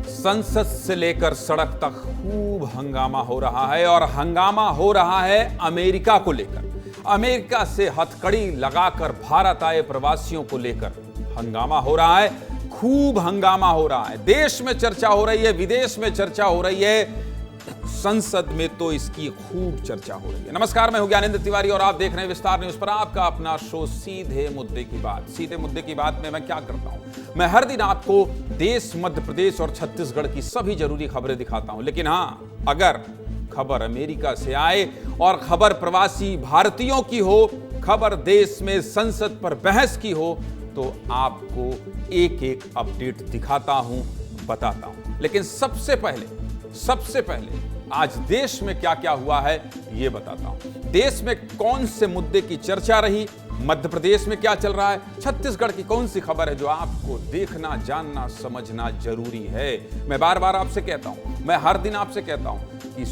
संसद से लेकर सड़क तक खूब हंगामा हो रहा है और हंगामा हो रहा है अमेरिका को लेकर। अमेरिका से हथकड़ी लगाकर भारत आए प्रवासियों को लेकर हंगामा हो रहा है, खूब हंगामा हो रहा है। देश में चर्चा हो रही है, विदेश में चर्चा हो रही है, संसद में तो इसकी खूब चर्चा हो रही है। नमस्कार, मैं हूं ज्ञानेंद्र तिवारी और आप देख रहे हैं विस्तार न्यूज पर आपका अपना शो सीधे मुद्दे की बात। सीधे मुद्दे की बात में मैं क्या करता हूं, मैं हर दिन आपको देश, मध्य प्रदेश और छत्तीसगढ़ की सभी जरूरी खबरें दिखाता हूं। लेकिन हां, अगर खबर अमेरिका से आए और खबर प्रवासी भारतीयों की हो, खबर देश में संसद पर बहस की हो, तो आपको एक एक अपडेट दिखाता हूं, बताता हूं। लेकिन सबसे पहले आज देश में क्या क्या हुआ है यह बताता हूं। देश में कौन से मुद्दे की चर्चा रही, मध्य प्रदेश में क्या चल रहा है, छत्तीसगढ़ की कौन सी खबर है जो आपको देखना, जानना, समझना जरूरी है। मैं बार बार आपसे कहता हूं, मैं हर दिन आपसे कहता हूं कि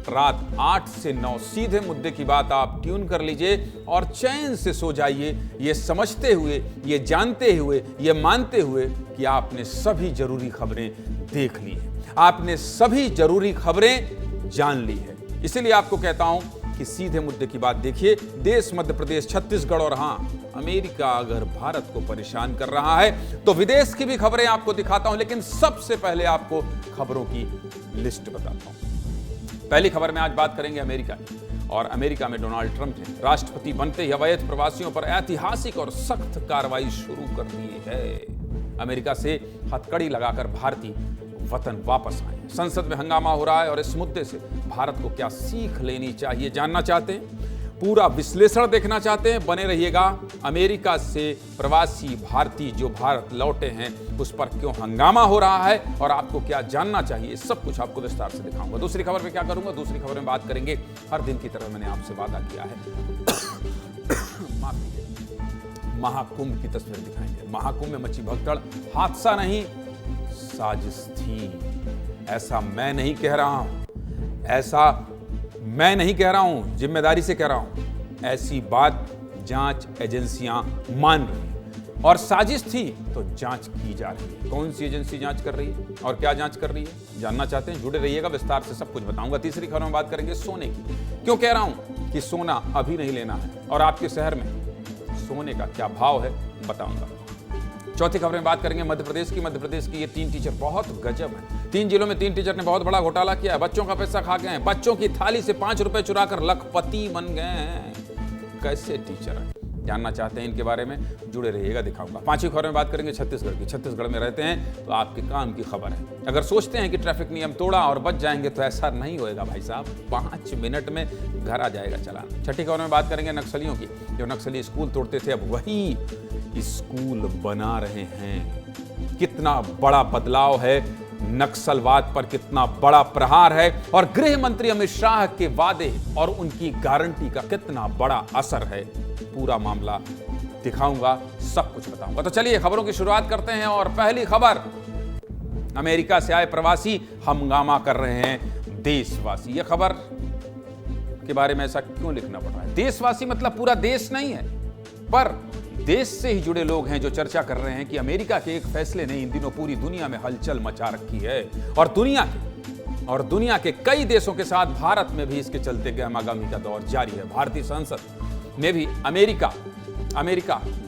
रात 8 से 9 सीधे मुद्दे की बात आप ट्यून कर लीजिए और चैन से सो जाइए, ये समझते हुए, ये जानते हुए, ये मानते हुए कि आपने सभी जरूरी खबरें देख ली है, आपने सभी जरूरी खबरें जान ली है। इसीलिए आपको कहता हूं कि सीधे मुद्दे की बात देखिए। देश, मध्य प्रदेश, छत्तीसगढ़ और हां, अमेरिका अगर भारत को परेशान कर रहा है तो विदेश की भी खबरें आपको दिखाता हूं। लेकिन सबसे पहले आपको खबरों की लिस्ट बताता हूं। पहली खबर में आज बात करेंगे अमेरिका की, और अमेरिका में डोनाल्ड ट्रंप ने राष्ट्रपति बनते ही अवैध प्रवासियों पर ऐतिहासिक और सख्त कार्रवाई शुरू कर दी है। अमेरिका से हथकड़ी लगाकर भारतीय वतन वापस आए। संसद में हंगामा हो रहा है और इस मुद्दे से भारत को क्या सीख लेनी चाहिए जानना चाहते हैं, पूरा विश्लेषण देखना चाहते हैं, बने रहिएगा। अमेरिका से प्रवासी भारतीय जो भारत लौटे हैं उस पर क्यों हंगामा हो रहा है और आपको क्या जानना चाहिए, सब कुछ आपको विस्तार से दिखाऊंगा। दूसरी खबर में क्या करूंगा, दूसरी खबर में बात करेंगे, हर दिन की तरह मैंने आपसे वादा किया है माफ कीजिए, महाकुंभ की तस्वीर दिखाएंगे। महाकुंभ में मची भगदड़, हादसा नहीं साजिश थी। ऐसा मैं नहीं कह रहा हूं, जिम्मेदारी से कह रहा हूं। ऐसी बात जांच एजेंसियां मान रही हैं और साजिश थी तो जांच की जा रही है। कौन सी एजेंसी जांच कर रही है और क्या जांच कर रही है जानना चाहते हैं, जुड़े रहिएगा, विस्तार से सब कुछ बताऊंगा। तीसरी खबर में बात करेंगे सोने की। क्यों कह रहा हूं कि सोना अभी नहीं लेना है और आपके शहर में सोने का क्या भाव है बताऊंगा। चौथी खबर में बात करेंगे मध्य प्रदेश की। ये 3 टीचर बहुत गजब है। 3 जिलों में 3 टीचर ने बहुत बड़ा घोटाला किया है। बच्चों का पैसा खा गए हैं, बच्चों की थाली से 5 रुपए चुराकर लखपति बन गए हैं। कैसे टीचर हैं जानना चाहते हैं इनके बारे में, जुड़े रहिएगा, दिखाऊंगा। 5वीं खबर में बात करेंगे छत्तीसगढ़ की। छत्तीसगढ़ में रहते हैं तो आपके काम की खबर है। अगर सोचते हैं कि ट्रैफिक नियम तोड़ा और बच जाएंगे तो ऐसा नहीं होएगा भाई साहब, 5 मिनट में घर आ जाएगा चालान। छठी खबर में बात करेंगे नक्सलियों की। जो नक्सली स्कूल तोड़ते थे अब वही स्कूल बना रहे हैं। कितना बड़ा बदलाव है, नक्सलवाद पर कितना बड़ा प्रहार है और गृह मंत्री अमित शाह के वादे और उनकी गारंटी का कितना बड़ा असर है, पूरा मामला दिखाऊंगा, सब कुछ बताऊंगा। तो चलिए खबरों की शुरुआत करते हैं और पहली खबर, अमेरिका से आए प्रवासी हंगामा कर रहे हैं देशवासी। यह खबर के बारे में ऐसा क्यों लिखना पड़ रहा है? देशवासी मतलब पूरा देश नहीं है, पर देश से ही जुड़े लोग हैं जो चर्चा कर रहे हैं कि अमेरिका के एक फैसले ने इन दिनों पूरी दुनिया में हलचल मचा रखी है और दुनिया के कई देशों के साथ भारत में भी इसके चलते गहमागहमी का दौर जारी है। भारतीय संसद में भी अमेरिका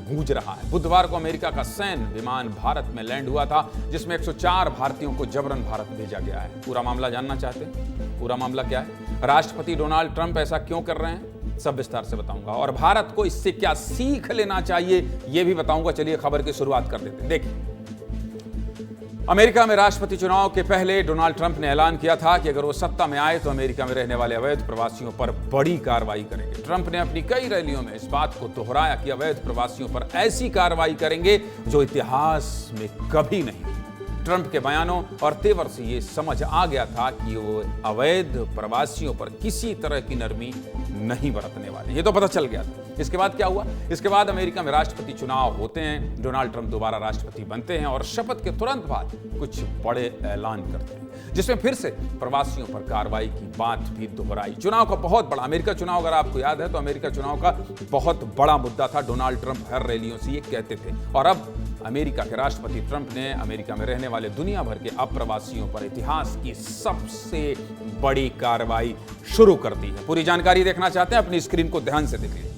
गूंज रहा है। बुधवार को अमेरिका का सैन्य विमान भारत में लैंड हुआ था, जिसमें 104 भारतीयों को जबरन भारत भेजा गया है। पूरा मामला जानना चाहते हैं? पूरा मामला क्या है? राष्ट्रपति डोनाल्ड ट्रंप ऐसा क्यों कर रहे हैं, सब विस्तार से बताऊंगा और भारत को इससे क्या सीख लेना चाहिए यह भी बताऊंगा। चलिए खबर की शुरुआत कर देते हैं। देखिए, अमेरिका में राष्ट्रपति चुनाव के पहले डोनाल्ड ट्रंप ने ऐलान किया था कि अगर वो सत्ता में आए तो अमेरिका में रहने वाले अवैध प्रवासियों पर बड़ी कार्रवाई करेंगे। ट्रंप ने अपनी कई रैलियों में इस बात को दोहराया कि अवैध प्रवासियों पर ऐसी कार्रवाई करेंगे जो इतिहास में कभी नहीं। ट्रंप के बयानों और तेवर से ये समझ आ गया था कि वो अवैध प्रवासियों पर किसी तरह की नरमी नहीं बरतने वाले, ये तो पता चल गया था। इसके बाद क्या हुआ? इसके बाद अमेरिका में राष्ट्रपति चुनाव होते हैं, डोनाल्ड ट्रंप दोबारा राष्ट्रपति बनते हैं और शपथ के तुरंत बाद कुछ बड़े ऐलान करते हैं, जिसमें फिर से प्रवासियों पर कार्रवाई की बात भी दोहराई। चुनाव का बहुत बड़ा अमेरिका चुनाव, अगर आपको याद है तो अमेरिका चुनाव का बहुत बड़ा मुद्दा था। डोनाल्ड ट्रंप हर रैलियों से ये कहते थे। और अब अमेरिका के राष्ट्रपति ट्रंप ने अमेरिका में रहने वाले दुनिया भर के अप्रवासियों पर इतिहास की सबसे बड़ी कार्रवाई शुरू कर दी है। पूरी जानकारी देखना चाहते हैं? अपनी स्क्रीन को ध्यान से देखिए।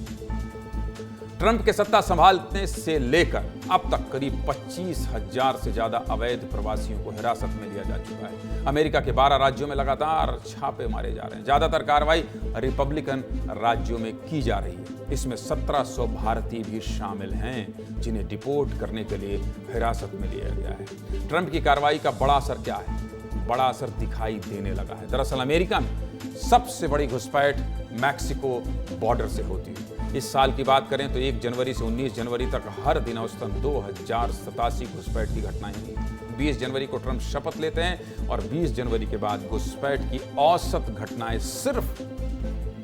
ट्रंप के सत्ता संभालने से लेकर अब तक करीब 25,000 से ज्यादा अवैध प्रवासियों को हिरासत में लिया जा चुका है। अमेरिका के 12 राज्यों में लगातार छापे मारे जा रहे हैं। ज्यादातर कार्रवाई रिपब्लिकन राज्यों में की जा रही है। इसमें 1700 भारतीय भी शामिल हैं, जिन्हें डिपोर्ट करने के लिए हिरासत में लिया गया है। ट्रंप की कार्रवाई का बड़ा असर क्या है? बड़ा असर दिखाई देने लगा है। दरअसल अमेरिका में सबसे बड़ी घुसपैठ मैक्सिको बॉर्डर से होती है। इस साल की बात करें तो 1 जनवरी से 19 जनवरी तक हर दिन औसतन 2087 घुसपैठ की घटनाएं हुई। 20 जनवरी को ट्रंप शपथ लेते हैं और 20 जनवरी के बाद घुसपैठ की औसत घटनाएं सिर्फ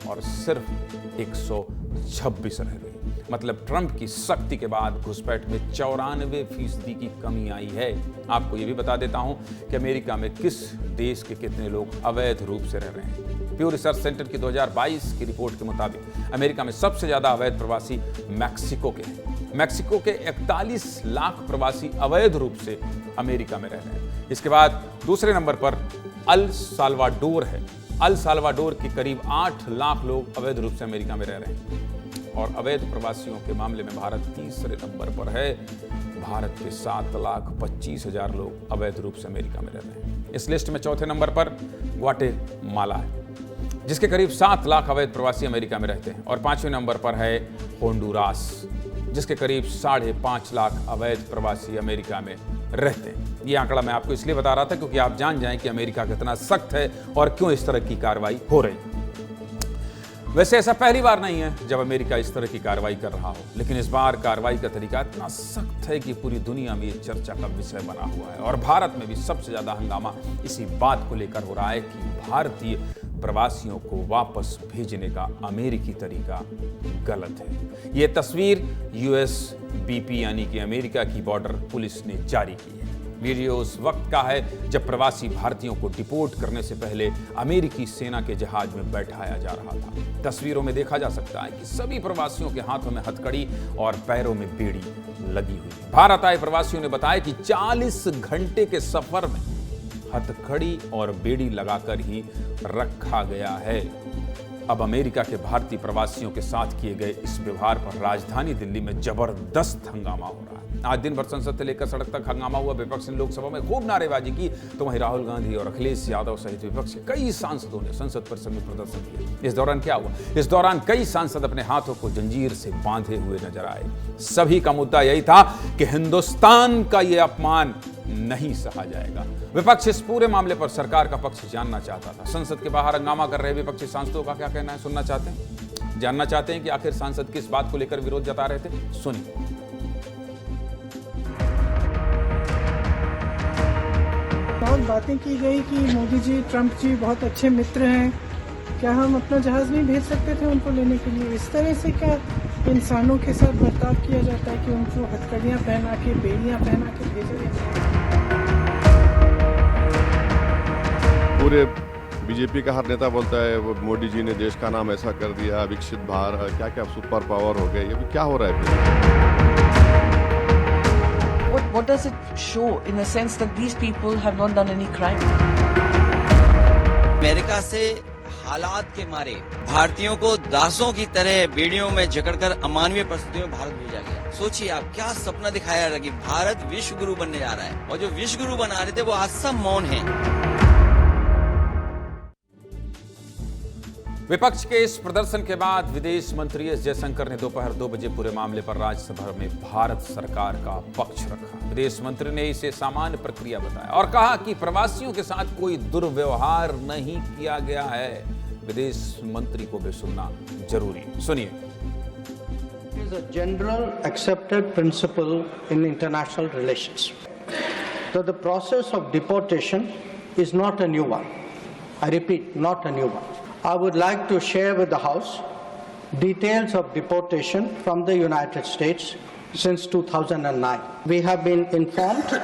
और सिर्फ 126 रह गई। मतलब ट्रंप की सख्ती के बाद घुसपैठ में 94% की कमी आई है। आपको यह भी बता देता हूं कि अमेरिका में किस देश के कितने लोग अवैध रूप से रह रहे हैं। प्यू रिसर्च सेंटर की 2022 की रिपोर्ट के मुताबिक अमेरिका में सबसे ज्यादा अवैध प्रवासी मैक्सिको के हैं। मैक्सिको के 41 लाख प्रवासी अवैध रूप से अमेरिका में रह रहे हैं। इसके बाद दूसरे नंबर पर अल साल्वाडोर है। अल साल्वाडोर के करीब 8 लाख लोग अवैध रूप से अमेरिका में रह रहे हैं। और अवैध प्रवासियों के मामले में भारत तीसरे नंबर पर है। भारत के 7,25,000 लोग अवैध रूप से अमेरिका में रह रहे हैं। इस लिस्ट में चौथे नंबर पर ग्वाटेमाला है, जिसके करीब 7 लाख अवैध प्रवासी अमेरिका में रहते हैं। और 5वें नंबर पर है होंडुरास, जिसके करीब 5.5 लाख अवैध प्रवासी अमेरिका में रहते हैं। ये आंकड़ा मैं आपको इसलिए बता रहा था क्योंकि आप जान जाएं कि अमेरिका कितना सख्त है और क्यों इस तरह की कार्रवाई हो रही है। वैसे ऐसा पहली बार नहीं है जब अमेरिका इस तरह की कार्रवाई कर रहा हो, लेकिन इस बार कार्रवाई का तरीका इतना सख्त है कि पूरी दुनिया में ये चर्चा का विषय बना हुआ है। और भारत में भी सबसे ज्यादा हंगामा इसी बात को लेकर हो रहा है कि भारतीय प्रवासियों को वापस भेजने का अमेरिकी तरीका गलत है। ये तस्वीर USBP यानी कि अमेरिका की बॉर्डर पुलिस ने जारी की है। वीडियो उस वक्त का है जब प्रवासी भारतीयों को डिपोर्ट करने से पहले अमेरिकी सेना के जहाज में बैठाया जा रहा था। तस्वीरों में देखा जा सकता है कि सभी प्रवासियों के हाथों में हथकड़ी और पैरों में बेड़ी लगी हुई है। भारत आए प्रवासियों ने बताया कि 40 घंटे के सफर में हथकड़ी और बेड़ी लगाकर ही रखा गया है। अब अमेरिका के भारतीय प्रवासियों के साथ किए गए इस व्यवहार पर राजधानी दिल्ली में जबरदस्त हंगामा हो रहा है। आज दिन भर संसद से लेकर सड़क तक हंगामा हुआ। विपक्ष ने लोकसभा में खूब नारेबाजी की तो वहीं राहुल गांधी और अखिलेश यादव सहित विपक्ष के कई सांसदों ने संसद परिसर में प्रदर्शन किया। इस दौरान क्या हुआ? इस दौरान कई सांसद अपने हाथों को जंजीर से बांधे हुए नजर आए। सभी का मुद्दा यही था कि हिंदुस्तान का यह अपमान नहीं सहा जाएगा। विपक्ष इस पूरे मामले पर सरकार का पक्ष जानना चाहता था। संसद के बाहर हंगामा कर रहे विपक्षी सांसदों का क्या कहना है, सुनना चाहते हैं? जानना चाहते हैं कि आखिर सांसद किस बात को लेकर विरोध जता रहे थे? सुनिए। बहुत बातें की गई कि मोदी जी, ट्रंप जी बहुत अच्छे मित्र हैं, क्या हम अपना जहाज नहीं भेज सकते थे उनको लेने के लिए? इस तरह से क्या इंसानों के साथ बर्ताव किया जाता है कि उनको हथकड़ियाँ पहना के, बेड़ियाँ पहना के भेजा जाता है? पूरे बीजेपी का हर नेता बोलता है वो मोदी जी ने देश का नाम ऐसा कर दिया, विकसित भारत, क्या क्या सुपर पावर हो गए। ये भी क्या हो रहा है? What does it show in the sense that these people have not done any crime? America से हालात के मारे भारतीयों को दासों की तरह बेड़ियों में जकड़कर अमानवीय परिस्थितियों में भारत भेजा गया। सोचिए आप, क्या सपना दिखाया जा रहा है कि भारत विश्व गुरु बनने जा रहा है, और जो विश्व गुरु बना रहे थे वो आज सब मौन है। विपक्ष के इस प्रदर्शन के बाद विदेश मंत्री एस जयशंकर ने दोपहर 2 बजे पूरे मामले पर राज्यसभा में भारत सरकार का पक्ष रखा। विदेश मंत्री ने इसे सामान्य प्रक्रिया बताया और कहा कि प्रवासियों के साथ कोई दुर्व्यवहार नहीं किया गया है। विदेश मंत्री को भी सुनना जरूरी है, सुनिए। It is a general accepted principle in international relations that the process of deportation is not a new one. I repeat, not a new one. I would like to share with the House details of deportation from the United States since 2009. We have been informed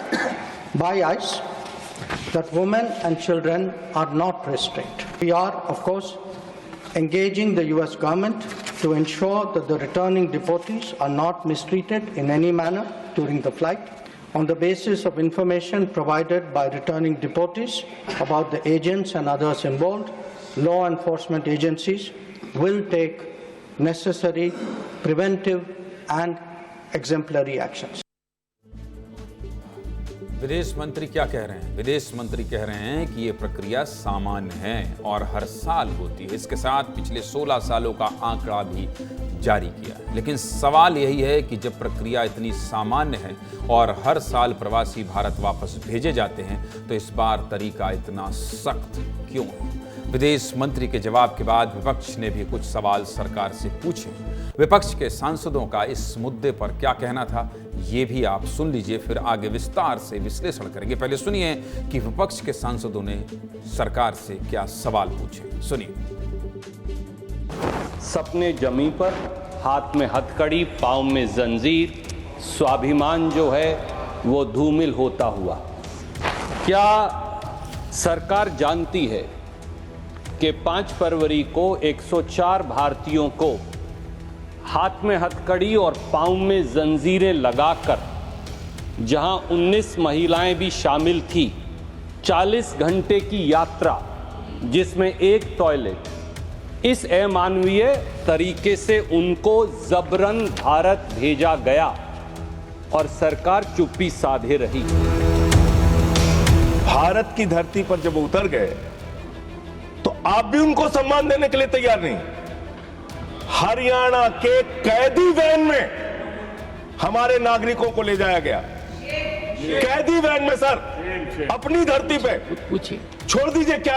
by ICE that women and children are not restricted. We are, of course, engaging the US government to ensure that the returning deportees are not mistreated in any manner during the flight. On the basis of information provided by returning deportees about the agents and others involved, law enforcement agencies will take necessary preventive and exemplary actions. विदेश मंत्री क्या कह रहे हैं? विदेश मंत्री कह रहे हैं कि ये प्रक्रिया सामान्य है और हर साल होती है। इसके साथ पिछले 16 सालों का आंकड़ा भी जारी किया है। लेकिन सवाल यही है कि जब प्रक्रिया इतनी सामान्य है और हर साल प्रवासी भारत वापस भेजे जाते हैं तो इस बार तरीका इतना सख्त क्यों है? विदेश मंत्री के जवाब के बाद विपक्ष ने भी कुछ सवाल सरकार से पूछे। विपक्ष के सांसदों का इस मुद्दे पर क्या कहना था, ये भी आप सुन लीजिए, फिर आगे विस्तार से विश्लेषण करेंगे। पहले सुनिए कि विपक्ष के सांसदों ने सरकार से क्या सवाल पूछे। सुनिए। सपने जमी पर, हाथ में हथकड़ी, पांव में जंजीर, स्वाभिमान जो है वो धूमिल होता हुआ। क्या सरकार जानती है कि 5 फरवरी को 104 भारतीयों को हाथ में हथकड़ी और पांव में जंजीरें लगाकर, जहां 19 महिलाएं भी शामिल थी, 40 घंटे की यात्रा जिसमें एक टॉयलेट, इस अमानवीय तरीके से उनको जबरन भारत भेजा गया और सरकार चुप्पी साधे रही। भारत की धरती पर जब उतर गए तो आप भी उनको सम्मान देने के लिए तैयार नहीं। हरियाणा के कैदी वैन में हमारे नागरिकों को ले जाया गया, कैदी वैन में सर, अपनी धरती पे। छोड़ दीजिए, क्या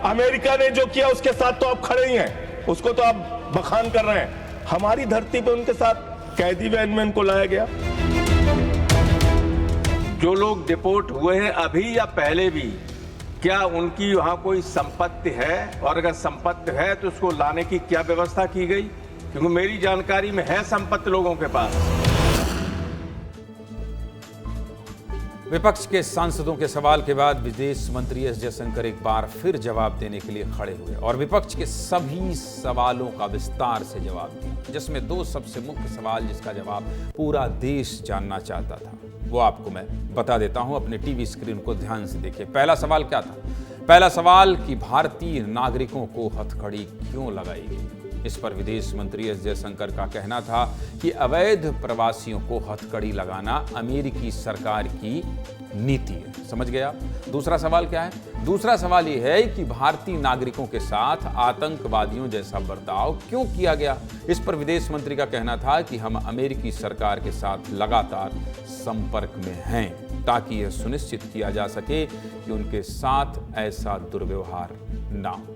अमेरिका ने जो किया उसके साथ तो आप खड़े ही हैं, उसको तो आप बखान कर रहे हैं। हमारी धरती पे उनके साथ कैदी वैन में उनको लाया गया। जो लोग डिपोर्ट हुए हैं अभी या पहले भी, क्या उनकी वहां कोई संपत्ति है? और अगर संपत्ति है तो उसको लाने की क्या व्यवस्था की गई? क्योंकि मेरी जानकारी में है संपत्ति लोगों के पास। विपक्ष के सांसदों के सवाल के बाद विदेश मंत्री एस जयशंकर एक बार फिर जवाब देने के लिए खड़े हुए और विपक्ष के सभी सवालों का विस्तार से जवाब दिया, जिसमें 2 सबसे मुख्य सवाल जिसका जवाब पूरा देश जानना चाहता था, वो आपको मैं बता देता हूं। अपने टीवी स्क्रीन को ध्यान से देखिए। पहला सवाल क्या था? पहला सवाल कि भारतीय नागरिकों को हथकड़ी क्यों लगाई गई। इस पर विदेश मंत्री एस जयशंकर का कहना था कि अवैध प्रवासियों को हथकड़ी लगाना अमेरिकी सरकार की नीति है। समझ गया? दूसरा सवाल क्या है? दूसरा सवाल यह है कि भारतीय नागरिकों के साथ आतंकवादियों जैसा बर्ताव क्यों किया गया। इस पर विदेश मंत्री का कहना था कि हम अमेरिकी सरकार के साथ लगातार संपर्क में हैं ताकि यह सुनिश्चित किया जा सके कि उनके साथ ऐसा दुर्व्यवहार ना हो।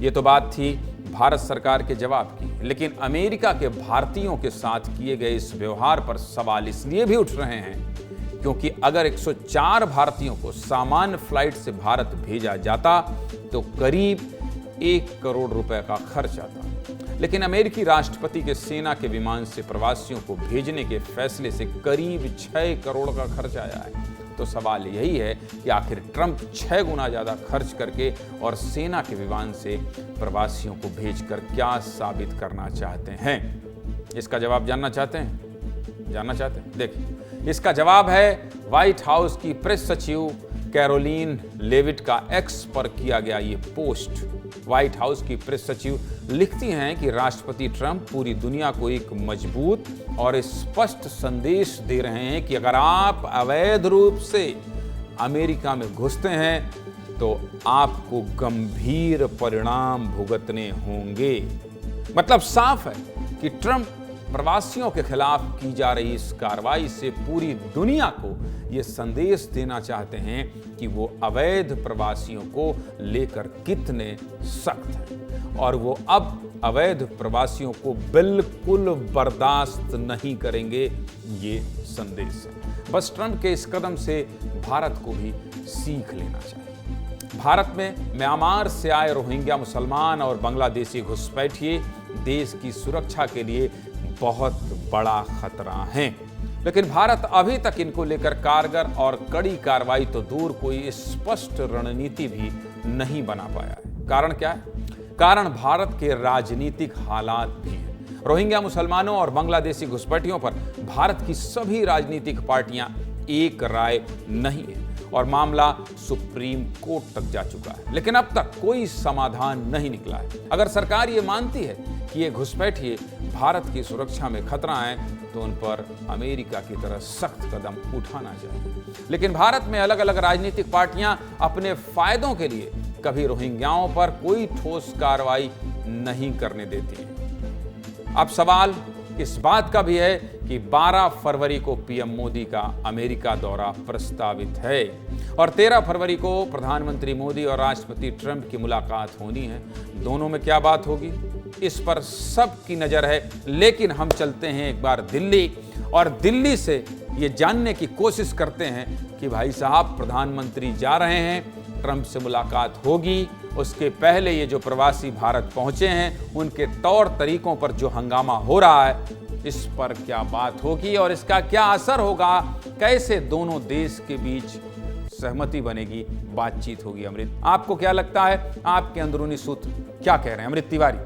ये तो बात थी भारत सरकार के जवाब की, लेकिन अमेरिका के भारतीयों के साथ किए गए इस व्यवहार पर सवाल इसलिए भी उठ रहे हैं क्योंकि अगर 104 भारतीयों को सामान्य फ्लाइट से भारत भेजा जाता तो करीब 1 करोड़ रुपए का खर्च आता, लेकिन अमेरिकी राष्ट्रपति के सेना के विमान से प्रवासियों को भेजने के फैसले से करीब 6 करोड़ का खर्च आया है। तो सवाल यही है कि आखिर ट्रंप 6 गुना ज्यादा खर्च करके और सेना के विमान से प्रवासियों को भेजकर क्या साबित करना चाहते हैं? इसका जवाब जानना चाहते हैं? देखिए, इसका जवाब है व्हाइट हाउस की प्रेस सचिव कैरोलिन लेविट का एक्स पर किया गया ये पोस्ट। व्हाइट हाउस की प्रेस सचिव लिखती हैं कि राष्ट्रपति ट्रंप पूरी दुनिया को एक मजबूत और स्पष्ट संदेश दे रहे हैं कि अगर आप अवैध रूप से अमेरिका में घुसते हैं तो आपको गंभीर परिणाम भुगतने होंगे। मतलब साफ है कि ट्रंप प्रवासियों के खिलाफ की जा रही इस कार्रवाई से पूरी दुनिया को ये संदेश देना चाहते हैं कि वो अवैध प्रवासियों को लेकर कितने सख्त हैं और वो अब अवैध प्रवासियों को बिल्कुल बर्दाश्त नहीं करेंगे। ये संदेश है। बस ट्रंप के इस कदम से भारत को भी सीख लेना चाहिए। भारत में म्यांमार से आए रोहिंग्या मुसलमान और बांग्लादेशी घुसपैठिए देश की सुरक्षा के लिए बहुत बड़ा खतरा हैं। लेकिन भारत अभी तक इनको लेकर कारगर और कड़ी कार्रवाई तो दूर, कोई स्पष्ट रणनीति भी नहीं बना पाया है। कारण क्या है? कारण भारत के राजनीतिक हालात भी हैं। रोहिंग्या मुसलमानों और बांग्लादेशी घुसपैठियों पर भारत की सभी राजनीतिक पार्टियां एक राय नहीं है और मामला सुप्रीम कोर्ट तक जा चुका है, लेकिन अब तक कोई समाधान नहीं निकला है। अगर सरकार ये मानती है कि ये घुसपैठिए भारत की सुरक्षा में खतरा है, तो उन पर अमेरिका की तरह सख्त कदम उठाना चाहिए। लेकिन भारत में अलग अलग राजनीतिक पार्टियां अपने फायदों के लिए कभी रोहिंग्याओं पर कोई ठोस कार्रवाई नहीं करने देती हैं। अब सवाल इस बात का भी है कि 12 फरवरी को पीएम मोदी का अमेरिका दौरा प्रस्तावित है और 13 फरवरी को प्रधानमंत्री मोदी और राष्ट्रपति ट्रंप की मुलाकात होनी है। दोनों में क्या बात होगी, इस पर सबकी नजर है। लेकिन हम चलते हैं एक बार दिल्ली और दिल्ली से ये जानने की कोशिश करते हैं कि भाई साहब, प्रधानमंत्री जा रहे हैं, ट्रंप से मुलाकात होगी, उसके पहले ये जो प्रवासी भारत पहुंचे हैं उनके तौर तरीकों पर जो हंगामा हो रहा है, इस पर क्या बात होगी और इसका क्या असर होगा, कैसे दोनों देश के बीच सहमति बनेगी, बातचीत होगी। अमृत, आपको क्या लगता है, आपके अंदरूनी सूत्र क्या कह रहे हैं? अमृत तिवारी।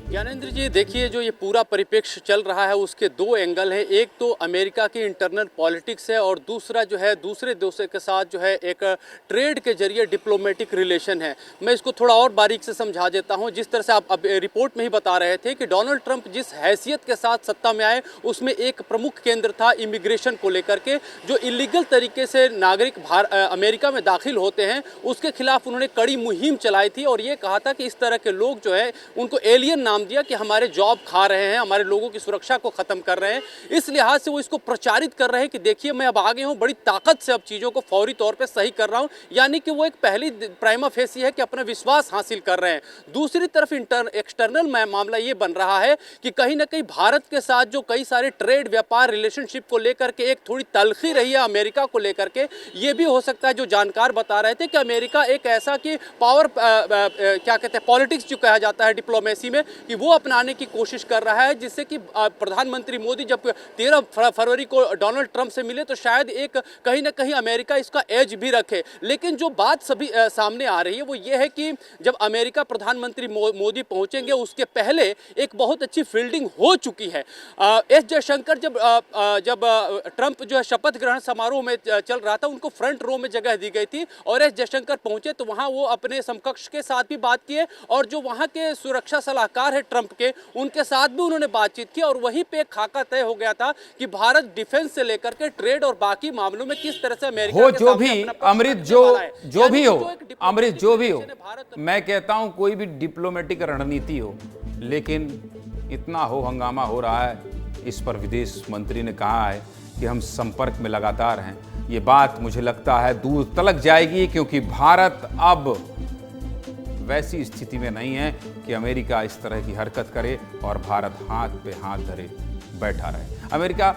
ज्ञानेंद्र जी, देखिए, जो ये पूरा परिप्रेक्ष्य चल रहा है उसके दो एंगल हैं। एक तो अमेरिका की इंटरनल पॉलिटिक्स है और दूसरा जो है दूसरे देशों के साथ जो है एक ट्रेड के जरिए डिप्लोमेटिक रिलेशन है। मैं इसको थोड़ा और बारीक से समझा देता हूं। जिस तरह से आप अब रिपोर्ट में ही बता रहे थे कि डोनाल्ड ट्रंप जिस हैसियत के साथ सत्ता में आए उसमें एक प्रमुख केंद्र था इमिग्रेशन को लेकर के। जो इलीगल तरीके से नागरिक अमेरिका में दाखिल होते हैं उसके खिलाफ उन्होंने कड़ी मुहिम चलाई थी और ये कहा था कि इस तरह के लोग जो है उनको एलियन नाम दिया कि हमारे जॉब खा रहे हैं, हमारे लोगों की सुरक्षा को खत्म कर रहे हैं। इस लिहाज से वो इसको प्रचारित कर रहे हैं कि देखिए मैं अब आगे हूं, बड़ी ताकत से अब चीजों को फौरी तौर पे सही कर रहा हूं। यानी कि वो एक पहली प्राइमा फेसी है कि अपना विश्वास हासिल कर रहे हैं। दूसरी तरफ एक्सटर्नल मामला ये बन रहा है कि कहीं ना कहीं भारत के साथ जो कई सारे ट्रेड व्यापार रिलेशनशिप को लेकर के एक थोड़ी तलखी रही है अमेरिका को लेकर के, ये भी हो सकता है। जो जानकार बता रहे थे कि अमेरिका एक ऐसा कि पावर क्या कहते हैं पॉलिटिक्स जो कहा जाता है डिप्लोमेसी में, कि वो अपनाने की कोशिश कर रहा है, जिससे कि प्रधानमंत्री मोदी जब 13 फरवरी को डोनाल्ड ट्रंप से मिले तो शायद एक कहीं ना कहीं अमेरिका इसका एज भी रखे। लेकिन जो बात सभी सामने आ रही है वो ये है कि जब अमेरिका प्रधानमंत्री मोदी पहुंचेंगे उसके पहले एक बहुत अच्छी फील्डिंग हो चुकी है। एस जयशंकर जब ट्रंप जो है शपथ ग्रहण समारोह में चल रहा था उनको फ्रंट रो में जगह दी गई थी और एस जयशंकर पहुंचे तो वहां वो अपने समकक्ष के साथ भी बात किए और जो वहां के सुरक्षा सलाहकार है ट्रंप के, उनके साथ भी उन्होंने बातचीत की और वहीं पे एक खाका तय हो गया था कि भारत डिफेंस से लेकर के ट्रेड और बाकी मामलों में किस तरह से अमेरिका हो जो भी अमृत जो भी हो अमृत जो भी हो, मैं कहता हूं कोई भी डिप्लोमेटिक रणनीति हो, लेकिन इतना हो हंगामा हो रहा है, इस पर विदेश मंत्री ने कहा है कि हम संपर्क में लगातार हैं। ये बात मुझे लगता है दूर तलक जाएगी, क्योंकि भारत अब वैसी स्थिति में नहीं है कि अमेरिका इस तरह की हरकत करे और भारत हाथ पे हाथ धरे बैठा रहे। अमेरिका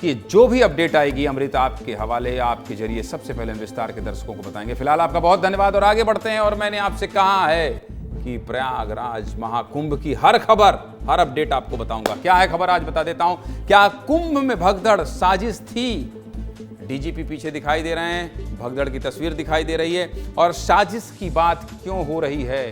की जो भी अपडेट आएगी अमृत आपके हवाले, आपके जरिए सबसे पहले विस्तार के दर्शकों को बताएंगे। फिलहाल आपका बहुत धन्यवाद और आगे बढ़ते हैं। और मैंने आपसे कहा है कि प्रयागराज महाकुंभ की हर खबर, हर अपडेट आपको बताऊंगा। क्या है खबर, आज बता देता हूं। क्या कुंभ में भगदड़ साजिश थी? डीजीपी पीछे दिखाई दे रहे हैं, भगदड़ की तस्वीर दिखाई दे रही है और साजिश की बात क्यों हो रही है,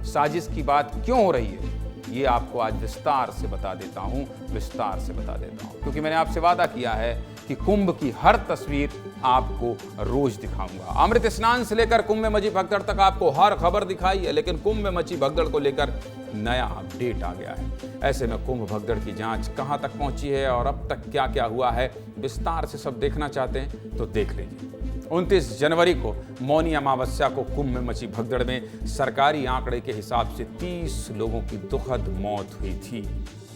साजिश की बात क्यों हो रही है, ये आपको आज विस्तार से बता देता हूं, विस्तार से बता देता हूं, क्योंकि मैंने आपसे वादा किया है कि कुंभ की हर तस्वीर आपको रोज दिखाऊंगा। अमृत स्नान से लेकर कुंभ में मची भगदड़ तक आपको हर खबर दिखाई है, लेकिन कुंभ में मची भगदड़ को लेकर नया अपडेट आ गया है। ऐसे में कुंभ भगदड़ की जांच कहां तक पहुंची है और अब तक क्या क्या हुआ है, विस्तार से सब देखना चाहते हैं तो देख लीजिए। 29 जनवरी को मौनी अमावस्या को कुंभ में मची भगदड़ में सरकारी आंकड़े के हिसाब से 30 लोगों की दुखद मौत हुई थी।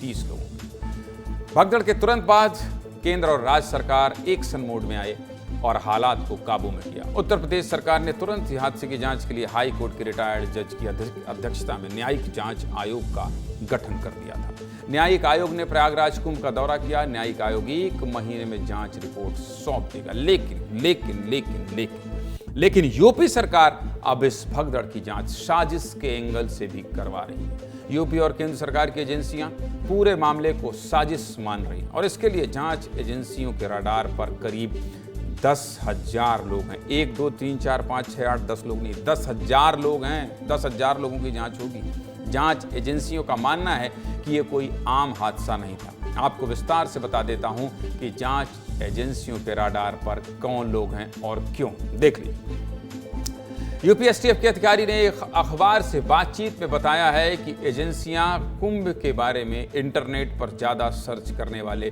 30 लोगों की। भगदड़ के तुरंत बाद केंद्र और राज्य सरकार एक्शन मोड में आए और हालात को काबू में किया। उत्तर प्रदेश सरकार ने तुरंत ही हादसे की जांच के लिए हाई कोर्ट के रिटायर्ड जज की अध्यक्षता में न्यायिक जांच आयोग का गठन कर दिया था। न्यायिक आयोग ने प्रयागराज कुंभ का दौरा किया। न्यायिक आयोग 1 महीने में जांच रिपोर्ट सौंप देगा। लेकिन यूपी सरकार अब इस भगदड़ की जांच साजिश के एंगल से भी करवा रही है। यूपी और केंद्र सरकार की एजेंसियां पूरे मामले को साजिश मान रही हैं और इसके लिए जांच एजेंसियों के रडार पर करीब 10,000 लोग हैं। 1, 2, 3, 4, 5, 6, 8, 10 लोग नहीं, 10,000 लोग हैं। 10,000 लोगों की जांच होगी। जांच एजेंसियों का मानना है कि ये कोई आम हादसा नहीं था। आपको विस्तार से बता देता हूं कि जांच एजेंसियों के रडार पर कौन लोग हैं और क्यों। देख लीजिए। यूपी एसटीएफ के अधिकारी ने एक अखबार से बातचीत में बताया है कि एजेंसियां कुंभ के बारे में इंटरनेट पर ज्यादा सर्च करने वाले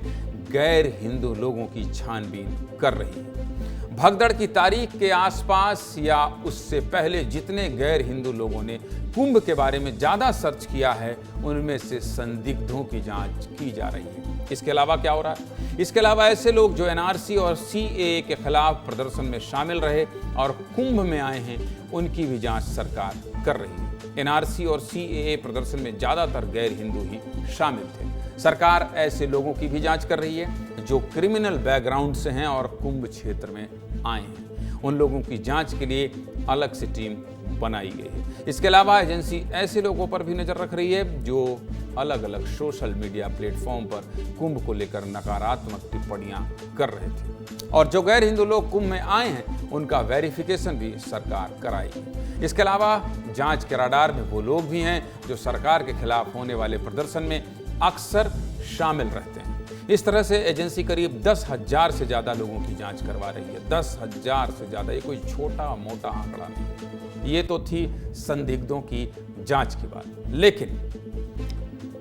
गैर हिंदू लोगों की छानबीन कर रही है। भगदड़ की तारीख के आसपास या उससे पहले जितने गैर हिंदू लोगों ने कुंभ के बारे में ज्यादा सर्च किया है, उनमें से संदिग्धों की जांच की जा रही है। इसके अलावा क्या हो रहा है? इसके अलावा ऐसे लोग जो एनआरसी और सीएए के खिलाफ प्रदर्शन में शामिल रहे और कुंभ में आए हैं, उनकी भी जांच सरकार कर रही है। एनआरसी और सीएए प्रदर्शन में ज्यादातर गैर हिंदू ही शामिल थे। सरकार ऐसे लोगों की भी जांच कर रही है जो क्रिमिनल बैकग्राउंड से हैं और कुंभ क्षेत्र में आए हैं। उन लोगों की जांच के लिए अलग से टीम बनाई गई है। इसके अलावा एजेंसी ऐसे लोगों पर भी नजर रख रही है जो अलग अलग सोशल मीडिया प्लेटफॉर्म पर कुंभ को लेकर नकारात्मक टिप्पणियां कर रहे थे और जो गैर हिंदू लोग कुंभ में आए हैं, उनका वेरिफिकेशन भी सरकार कराएगी। इसके अलावा जांच के रडार में वो लोग भी हैं जो सरकार के खिलाफ होने वाले प्रदर्शन में अक्सर शामिल रहते हैं। इस तरह से एजेंसी करीब 10,000 से ज्यादा लोगों की जांच करवा रही है। 10,000 से ज्यादा, ये कोई छोटा मोटा आंकड़ा नहीं। ये तो थी संदिग्धों की जांच की बात।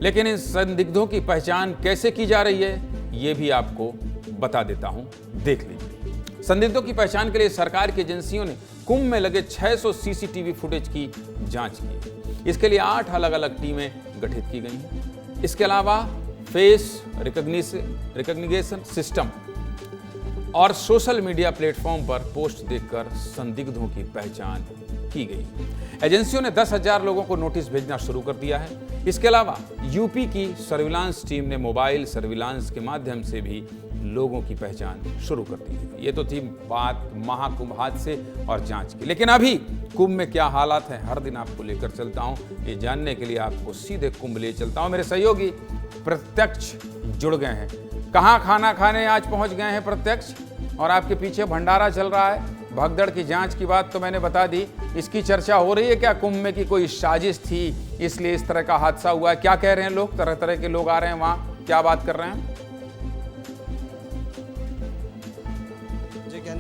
लेकिन इन संदिग्धों की पहचान कैसे की जा रही है, ये भी आपको बता देता हूं। देख लीजिए। संदिग्धों की पहचान के लिए सरकार की एजेंसियों ने कुंभ में लगे 600 सीसीटीवी फुटेज की जांच की। इसके लिए 8 अलग अलग टीमें गठित की गई हैं। इसके अलावा फेस रिकग्निशन सिस्टम और सोशल मीडिया प्लेटफॉर्म पर पोस्ट देखकर संदिग्धों की पहचान की गई। एजेंसियों ने 10,000 लोगों को नोटिस भेजना शुरू कर दिया है। इसके अलावा यूपी की सर्विलांस टीम ने मोबाइल सर्विलांस के माध्यम से भी लोगों की पहचान शुरू कर दी है। ये तो थी बात महाकुंभ हादसे और जांच की। लेकिन अभी कुंभ में क्या हालात हैं, हर दिन आपको लेकर चलता हूं। ये जानने के लिए आपको सीधे कुंभ ले चलता हूं। मेरे सहयोगी प्रत्यक्ष जुड़ गए हैं। कहां खाना खाने आज पहुंच गए हैं प्रत्यक्ष, और आपके पीछे भंडारा चल रहा है। भगदड़ की जांच की बात तो मैंने बता दी। इसकी चर्चा हो रही है क्या कुंभ में कि कोई साजिश थी, इसलिए इस तरह का हादसा हुआ है? क्या कह रहे हैं लोग? तरह तरह के लोग आ रहे हैं वहां, क्या बात कर रहे हैं?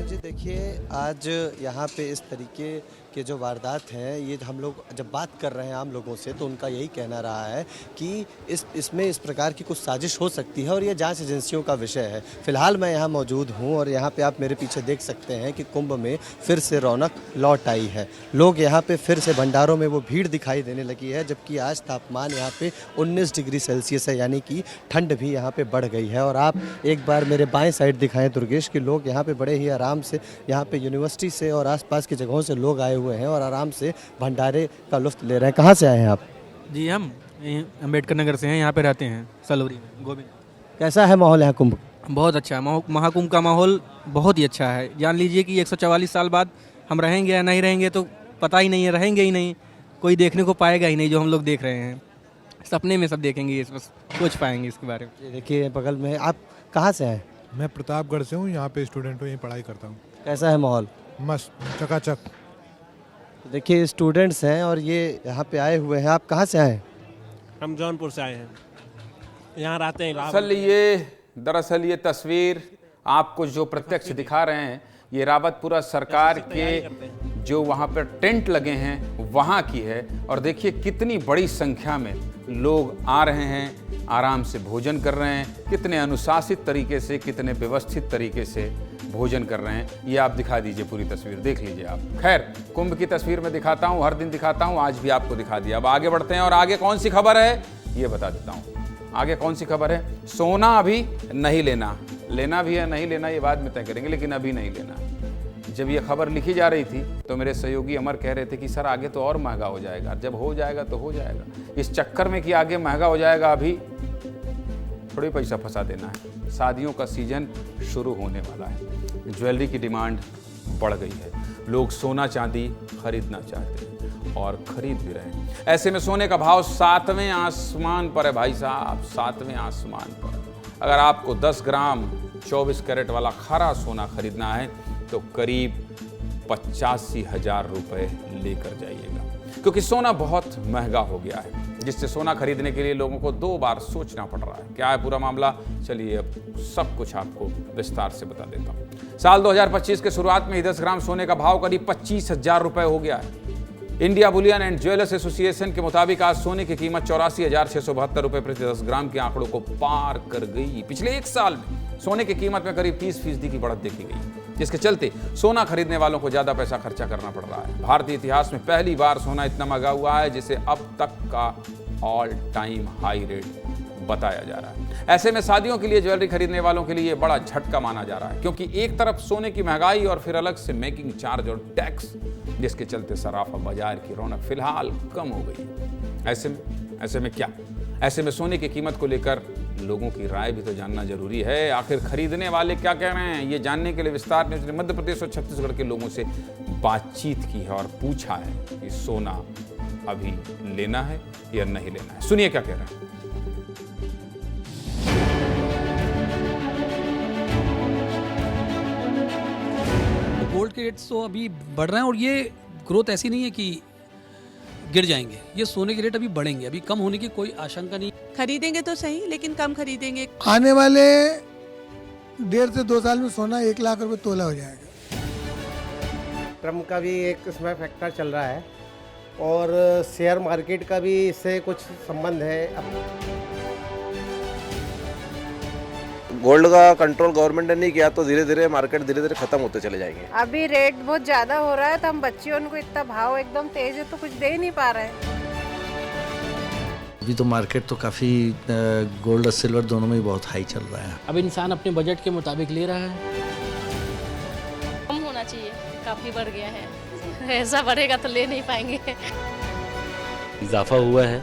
जी देखिए, आज यहाँ पे इस तरीके के जो वारदात हैं, ये हम लोग जब बात कर रहे हैं आम लोगों से, तो उनका यही कहना रहा है कि इसमें इस प्रकार की कुछ साजिश हो सकती है और ये जांच एजेंसियों का विषय है। फिलहाल मैं यहाँ मौजूद हूँ और यहाँ पे आप मेरे पीछे देख सकते हैं कि कुंभ में फिर से रौनक लौट आई है। लोग यहाँ पे फिर से भंडारों में वो भीड़ दिखाई देने लगी है, जबकि आज तापमान यहाँ पे 19 डिग्री सेल्सियस है, यानी कि ठंड भी यहाँ पे बढ़ गई है। और आप एक बार मेरे बाएँ साइड दिखाएँ दुर्गेश, कि लोग यहाँ पे बड़े ही आराम से, यहाँ पे यूनिवर्सिटी से और आसपास की जगहों से लोग आए हुए हैं और आराम से भंडारे का लुत्फ ले रहे हैं। कहाँ से आए हैं आप? जी, हम अम्बेडकर नगर से हैं, यहाँ पे रहते हैं सलौरी में, गोविंद। कैसा है माहौल यहाँ कुंभ? बहुत अच्छा है। महाकुंभ का माहौल बहुत ही अच्छा है। जान लीजिए कि 144 साल बाद हम रहेंगे या नहीं रहेंगे तो पता ही नहीं है, रहेंगे ही नहीं, कोई देखने को पाएगा ही नहीं जो हम लोग देख रहे हैं। सपने में सब देखेंगे, बस सोच पाएंगे इसके बारे में। देखिए बगल में, आप कहाँ से आए? मैं प्रतापगढ़ से हूँ, यहाँ पे स्टूडेंट हूँ, यहीं पढ़ाई करता हूँ। कैसा है माहौल? मस्त, चकाचक। देखिए स्टूडेंट्स हैं और ये यहाँ पे आए हुए हैं। आप कहाँ से आए? हम जौनपुर से आए हैं, यहाँ रहते हैं। दरअसल ये तस्वीर आपको जो प्रत्यक्ष दिखा रहे हैं, ये रावतपुरा सरकार के जो वहाँ पर टेंट लगे हैं वहाँ की है। और देखिए कितनी बड़ी संख्या में लोग आ रहे हैं, आराम से भोजन कर रहे हैं, कितने अनुशासित तरीके से, कितने व्यवस्थित तरीके से भोजन कर रहे हैं। ये आप दिखा दीजिए पूरी तस्वीर, देख लीजिए आप। खैर, कुंभ की तस्वीर मैं दिखाता हूँ, हर दिन दिखाता हूँ, आज भी आपको दिखा दिया। अब आगे बढ़ते हैं और आगे कौन सी खबर है ये बता देता हूँ। आगे कौन सी खबर है? सोना अभी नहीं लेना, लेना भी है नहीं लेना ये बाद में तय करेंगे, लेकिन अभी नहीं लेना। जब ये खबर लिखी जा रही थी तो मेरे सहयोगी अमर कह रहे थे कि सर आगे तो और महंगा हो जाएगा, जब हो जाएगा तो हो जाएगा। इस चक्कर में कि आगे महंगा हो जाएगा, अभी थोड़ी पैसा फंसा देना है। शादियों का सीजन शुरू होने वाला है, ज्वेलरी की डिमांड बढ़ गई है। लोग सोना चांदी खरीदना चाहते हैं और खरीद भी रहे हैं। ऐसे में सोने का भाव 7वें आसमान पर है भाई साहब, 7वें आसमान पर। अगर आपको 10 ग्राम 24 कैरेट वाला खरा सोना खरीदना है तो करीब 85,000 रुपये लेकर जाइएगा, क्योंकि सोना बहुत महंगा हो गया है, जिससे सोना खरीदने के लिए लोगों को 2 बार सोचना पड़ रहा है। क्या है पूरा मामला, चलिए अब सब कुछ आपको विस्तार से बता देता हूँ। साल 2025 के शुरुआत में ही 10 ग्राम सोने का भाव करीब 25,000 रुपये हो गया है। India Boolean and jewellers association के मुताबिक आज सोने की कीमत 84,672 रुपये प्रति 10 ग्राम के आंकड़ों को पार कर गई। पिछले 1 साल में सोने की कीमत में करीब 30% की बढ़त देखी गई, जिसके चलते सोना खरीदने वालों को ज्यादा पैसा खर्चा करना पड़ रहा है। भारतीय इतिहास में पहली बार सोना इतना महंगा हुआ है जिसे अब तक का ऑल टाइम हाई रेट बताया जा रहा है। ऐसे में शादियों के लिए ज्वेलरी खरीदने वालों के लिए बड़ा झटका माना जा रहा है, क्योंकि एक तरफ सोने की महंगाई और फिर अलग से मेकिंग चार्ज और टैक्स, जिसके चलते सराफा बाजार की रौनक फिलहाल कम हो गई है। ऐसे में सोने की कीमत को लेकर लोगों की राय भी तो जानना जरूरी है। आखिर खरीदने वाले क्या कह रहे हैं, ये जानने के लिए विस्तार ने मध्य प्रदेश और छत्तीसगढ़ के लोगों से बातचीत की है और पूछा है कि सोना अभी लेना है या नहीं लेना है। सुनिए क्या कह रहे हैं। गोल्ड के रेट्स तो अभी बढ़ रहे हैं और ये ग्रोथ ऐसी नहीं है कि गिर जाएंगे। ये सोने के रेट अभी बढ़ेंगे, अभी कम होने की कोई आशंका नहीं। खरीदेंगे तो सही, लेकिन कम खरीदेंगे। आने वाले 1.5 से 2 साल में सोना 1 लाख रुपए तोला हो जाएगा। ट्रम्प का भी एक इसमें फैक्टर चल रहा है और शेयर मार्केट का भी इससे कुछ संबंध है। गोल्ड का कंट्रोल गवर्नमेंट ने नहीं किया तो धीरे धीरे मार्केट धीरे धीरे खत्म होते चले जाएंगे। अभी रेट बहुत ज्यादा हो रहा है तो हम बच्चियों को इतना भाव एकदम तेज है तो कुछ दे ही नहीं पा रहे हैं। अभी तो मार्केट तो काफ़ी गोल्ड और सिल्वर दोनों में ही बहुत हाई चल रहा है। अब इंसान अपने बजट के मुताबिक ले रहा है। कम होना चाहिए, काफ़ी बढ़ गया है। ऐसा बढ़ेगा तो ले नहीं पाएंगे। इजाफा हुआ है,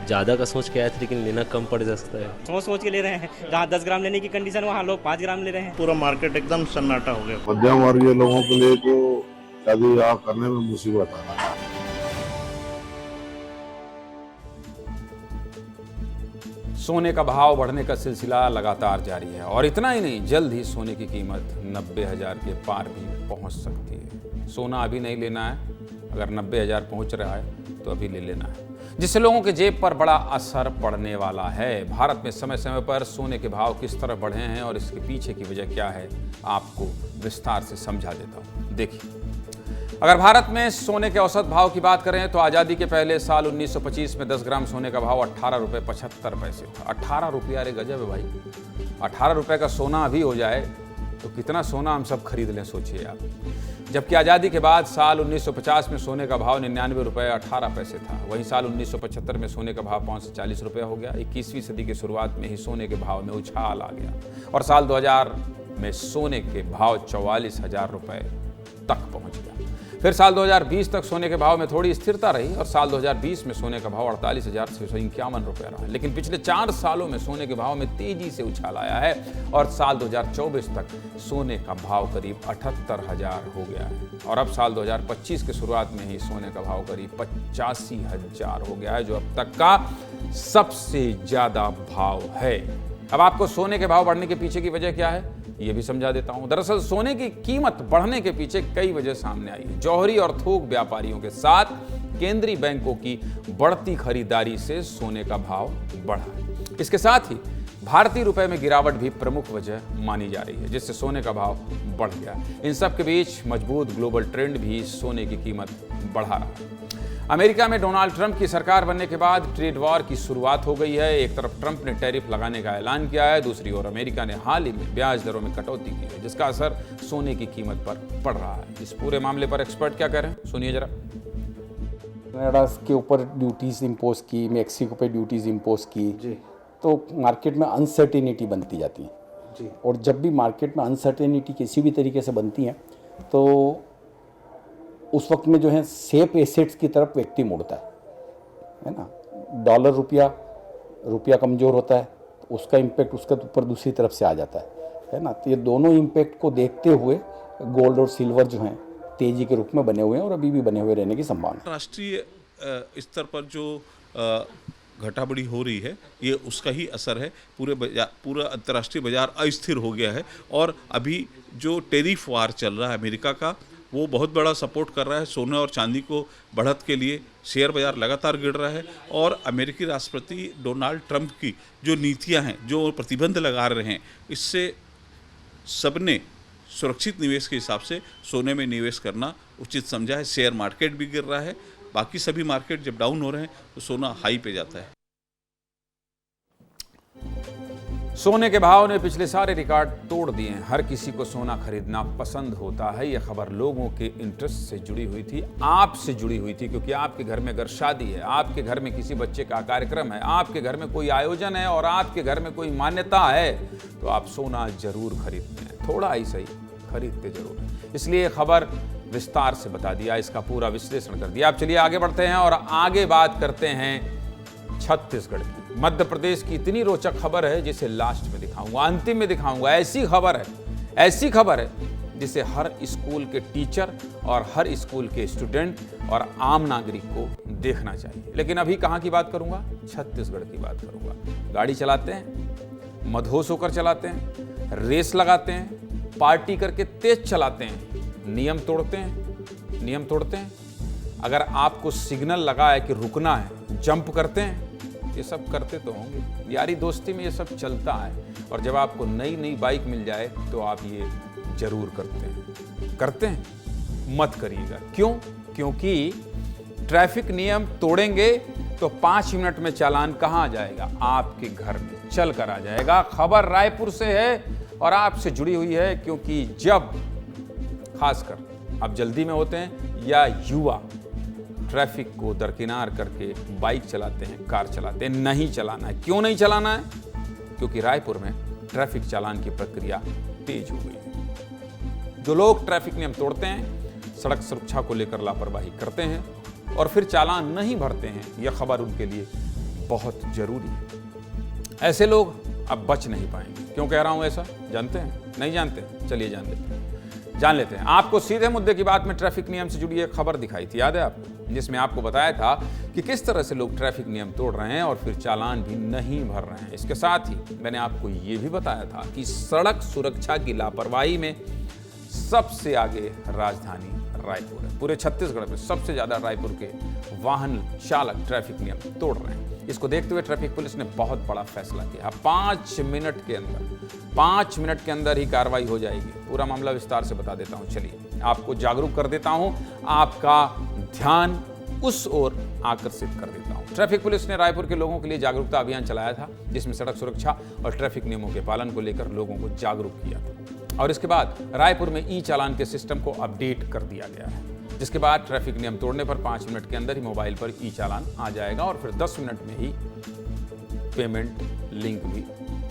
ज़्यादा का सोच के आए थे लेकिन लेना कम पड़ सकता है। सोच के ले रहे हैं, जहाँ 10 ग्राम लेने की कंडीशन वहाँ लोग 5 ग्राम ले रहे हैं। पूरा मार्केट एकदम सन्नाटा हो गया। मध्यम वर्गीय लोगों के लिए तो शादी ब्याह करने में मुसीबत आ रहा है। सोने का भाव बढ़ने का सिलसिला लगातार जारी है और इतना ही नहीं, जल्द ही सोने की कीमत 90,000 के पार भी पहुंच सकती है। सोना अभी नहीं लेना है, अगर 90,000 पहुंच रहा है तो अभी ले लेना है, जिससे लोगों के जेब पर बड़ा असर पड़ने वाला है। भारत में समय समय पर सोने के भाव किस तरह बढ़े हैं और इसके पीछे की वजह क्या है, आपको विस्तार से समझा देता हूँ। देखिए, अगर भारत में सोने के औसत भाव की बात करें तो आज़ादी के पहले साल 1925 में 10 ग्राम सोने का भाव 18 रुपये 75 पैसे था। 18 रुपये, अरे गजब है भाई। 18 रुपये का सोना अभी हो जाए तो कितना सोना हम सब खरीद लें, सोचिए आप। जबकि आज़ादी के बाद साल 1950 में सोने का भाव 99 रुपये 18 पैसे था। वहीं साल 1975 में सोने का भाव 540 रुपये हो गया। 21वीं सदी की शुरुआत में ही सोने के भाव में उछाल आ गया और साल 2000 में सोने के भाव 44,000 रुपये तक पहुंच गया। फिर साल 2020 तक सोने के भाव में थोड़ी स्थिरता रही और साल 2020 में सोने का भाव 48,651 रुपये रहा। लेकिन पिछले 4 सालों में सोने के भाव में तेजी से उछाल आया है और साल 2024 तक सोने का भाव करीब 78,000 हो गया है और अब साल 2025 के शुरुआत में ही सोने का भाव करीब 85,000 हो गया है, जो अब तक का सबसे ज्यादा भाव है। अब आपको सोने के भाव बढ़ने के पीछे की वजह क्या है, ये भी समझा देता हूं। दरअसल सोने की कीमत बढ़ने के पीछे कई वजह सामने आई है। जौहरी और थोक व्यापारियों के साथ केंद्रीय बैंकों की बढ़ती खरीदारी से सोने का भाव बढ़ा है। इसके साथ ही भारतीय रुपए में गिरावट भी प्रमुख वजह मानी जा रही है, जिससे सोने का भाव बढ़ गया। इन सब के बीच मजबूत ग्लोबल ट्रेंड भी सोने की कीमत बढ़ा रहा है। अमेरिका में डोनाल्ड ट्रंप की सरकार बनने के बाद ट्रेड वॉर की शुरुआत हो गई है। एक तरफ ट्रंप ने टैरिफ लगाने का ऐलान किया है, दूसरी ओर अमेरिका ने हाल ही में ब्याज दरों में कटौती की है, जिसका असर सोने की कीमत पर पड़ रहा है। इस पूरे मामले पर एक्सपर्ट क्या कह रहे हैं, सुनिए जरा। कनाडा के ऊपर ड्यूटीज़ इम्पोज की, मेक्सिको पे ड्यूटीज़ इम्पोज की जी, तो मार्केट में अनसर्टेनिटी बनती जाती है जी। और जब भी मार्केट में अनसर्टेनिटी किसी भी तरीके से बनती है तो उस वक्त में जो है सेफ एसेट्स की तरफ व्यक्ति मुड़ता है ना। डॉलर रुपया कमज़ोर होता है तो उसका इम्पैक्ट उसके ऊपर दूसरी तरफ से आ जाता है ना। तो ये दोनों इम्पैक्ट को देखते हुए गोल्ड और सिल्वर जो हैं तेजी के रूप में बने हुए हैं और अभी भी बने हुए रहने की संभावना। राष्ट्रीय स्तर पर जो घटा बढ़ी हो रही है ये उसका ही असर है। पूरा अंतर्राष्ट्रीय बाजार अस्थिर हो गया है और अभी जो टैरिफ वार चल रहा है अमेरिका का, वो बहुत बड़ा सपोर्ट कर रहा है सोने और चांदी को बढ़त के लिए। शेयर बाजार लगातार गिर रहा है और अमेरिकी राष्ट्रपति डोनाल्ड ट्रंप की जो नीतियां हैं, जो प्रतिबंध लगा रहे हैं, इससे सबने सुरक्षित निवेश के हिसाब से सोने में निवेश करना उचित समझा है। शेयर मार्केट भी गिर रहा है, बाकी सभी मार्केट जब डाउन हो रहे हैं तो सोना हाई पे जाता है। सोने के भाव ने पिछले सारे रिकॉर्ड तोड़ दिए हैं। हर किसी को सोना खरीदना पसंद होता है। यह खबर लोगों के इंटरेस्ट से जुड़ी हुई थी, आपसे जुड़ी हुई थी, क्योंकि आपके घर में अगर शादी है, आपके घर में किसी बच्चे का कार्यक्रम है, आपके घर में कोई आयोजन है और आपके घर में कोई मान्यता है, तो आप सोना जरूर खरीदते हैं। थोड़ा ही सही, खरीदते जरूर हैं। इसलिए खबर विस्तार से बता दिया, इसका पूरा विश्लेषण कर दिया। अब चलिए आगे बढ़ते हैं और आगे बात करते हैं छत्तीसगढ़ की। मध्य प्रदेश की इतनी रोचक खबर है जिसे लास्ट में दिखाऊंगा, अंतिम में दिखाऊंगा। ऐसी खबर है जिसे हर स्कूल के टीचर और हर स्कूल के स्टूडेंट और आम नागरिक को देखना चाहिए। लेकिन अभी कहाँ की बात करूंगा? छत्तीसगढ़ की बात करूंगा। गाड़ी चलाते हैं, मदहोश होकर चलाते हैं, रेस लगाते हैं, पार्टी करके तेज चलाते हैं, नियम तोड़ते हैं। अगर आपको सिग्नल लगा है कि रुकना है, जंप करते हैं। ये सब करते तो होंगे, यारी दोस्ती में ये सब चलता है। और जब आपको नई नई बाइक मिल जाए तो आप ये जरूर करते हैं। मत करिएगा। क्यों? क्योंकि ट्रैफिक नियम तोड़ेंगे तो 5 मिनट में चालान कहाँ आ जाएगा? आपके घर में चल कर आ जाएगा। खबर रायपुर से है और आपसे जुड़ी हुई है, क्योंकि जब खासकर आप जल्दी में होते हैं या युवा ट्रैफिक को दरकिनार करके बाइक चलाते हैं, कार चलाते हैं, नहीं चलाना है। क्यों नहीं चलाना है? क्योंकि रायपुर में ट्रैफिक चालान की प्रक्रिया तेज हो गई है। जो लोग ट्रैफिक नियम तोड़ते हैं, सड़क सुरक्षा को लेकर लापरवाही करते हैं और फिर चालान नहीं भरते हैं, यह खबर उनके लिए बहुत जरूरी है। ऐसे लोग अब बच नहीं पाएंगे। क्यों कह रहा हूं ऐसा? जानते हैं? नहीं जानते? चलिए जान लेते हैं। आपको सीधे मुद्दे की बात में ट्रैफिक नियम से जुड़ी एक खबर दिखाई थी, याद है आपको? जिसमें आपको बताया था कि किस तरह से लोग ट्रैफिक नियम तोड़ रहे हैं और फिर चालान भी नहीं भर रहे हैं। इसके साथ ही मैंने आपको ये भी बताया था कि सड़क सुरक्षा की लापरवाही में सबसे आगे राजधानी रायपुर है। पूरे छत्तीसगढ़ में सबसे ज्यादा रायपुर के वाहन चालक ट्रैफिक नियम तोड़ रहे हैं। इसको देखते हुए ट्रैफिक पुलिस ने बहुत बड़ा फैसला किया। 5 मिनट के अंदर ही कार्रवाई हो जाएगी। पूरा मामला विस्तार से बता देता हूं। चलिए आपको जागरूक कर देता हूं, आपका ध्यान उस ओर आकर्षित कर देता हूं। ट्रैफिक पुलिस ने रायपुर के लोगों के लिए जागरूकता अभियान चलाया था, जिसमें सड़क सुरक्षा और ट्रैफिक नियमों के पालन को लेकर लोगों को जागरूक किया था। और इसके बाद रायपुर में ई चालान के सिस्टम को अपडेट कर दिया गया है, जिसके बाद ट्रैफिक नियम तोड़ने पर 5 मिनट के अंदर ही मोबाइल पर ई चालान आ जाएगा और फिर 10 मिनट में ही पेमेंट लिंक भी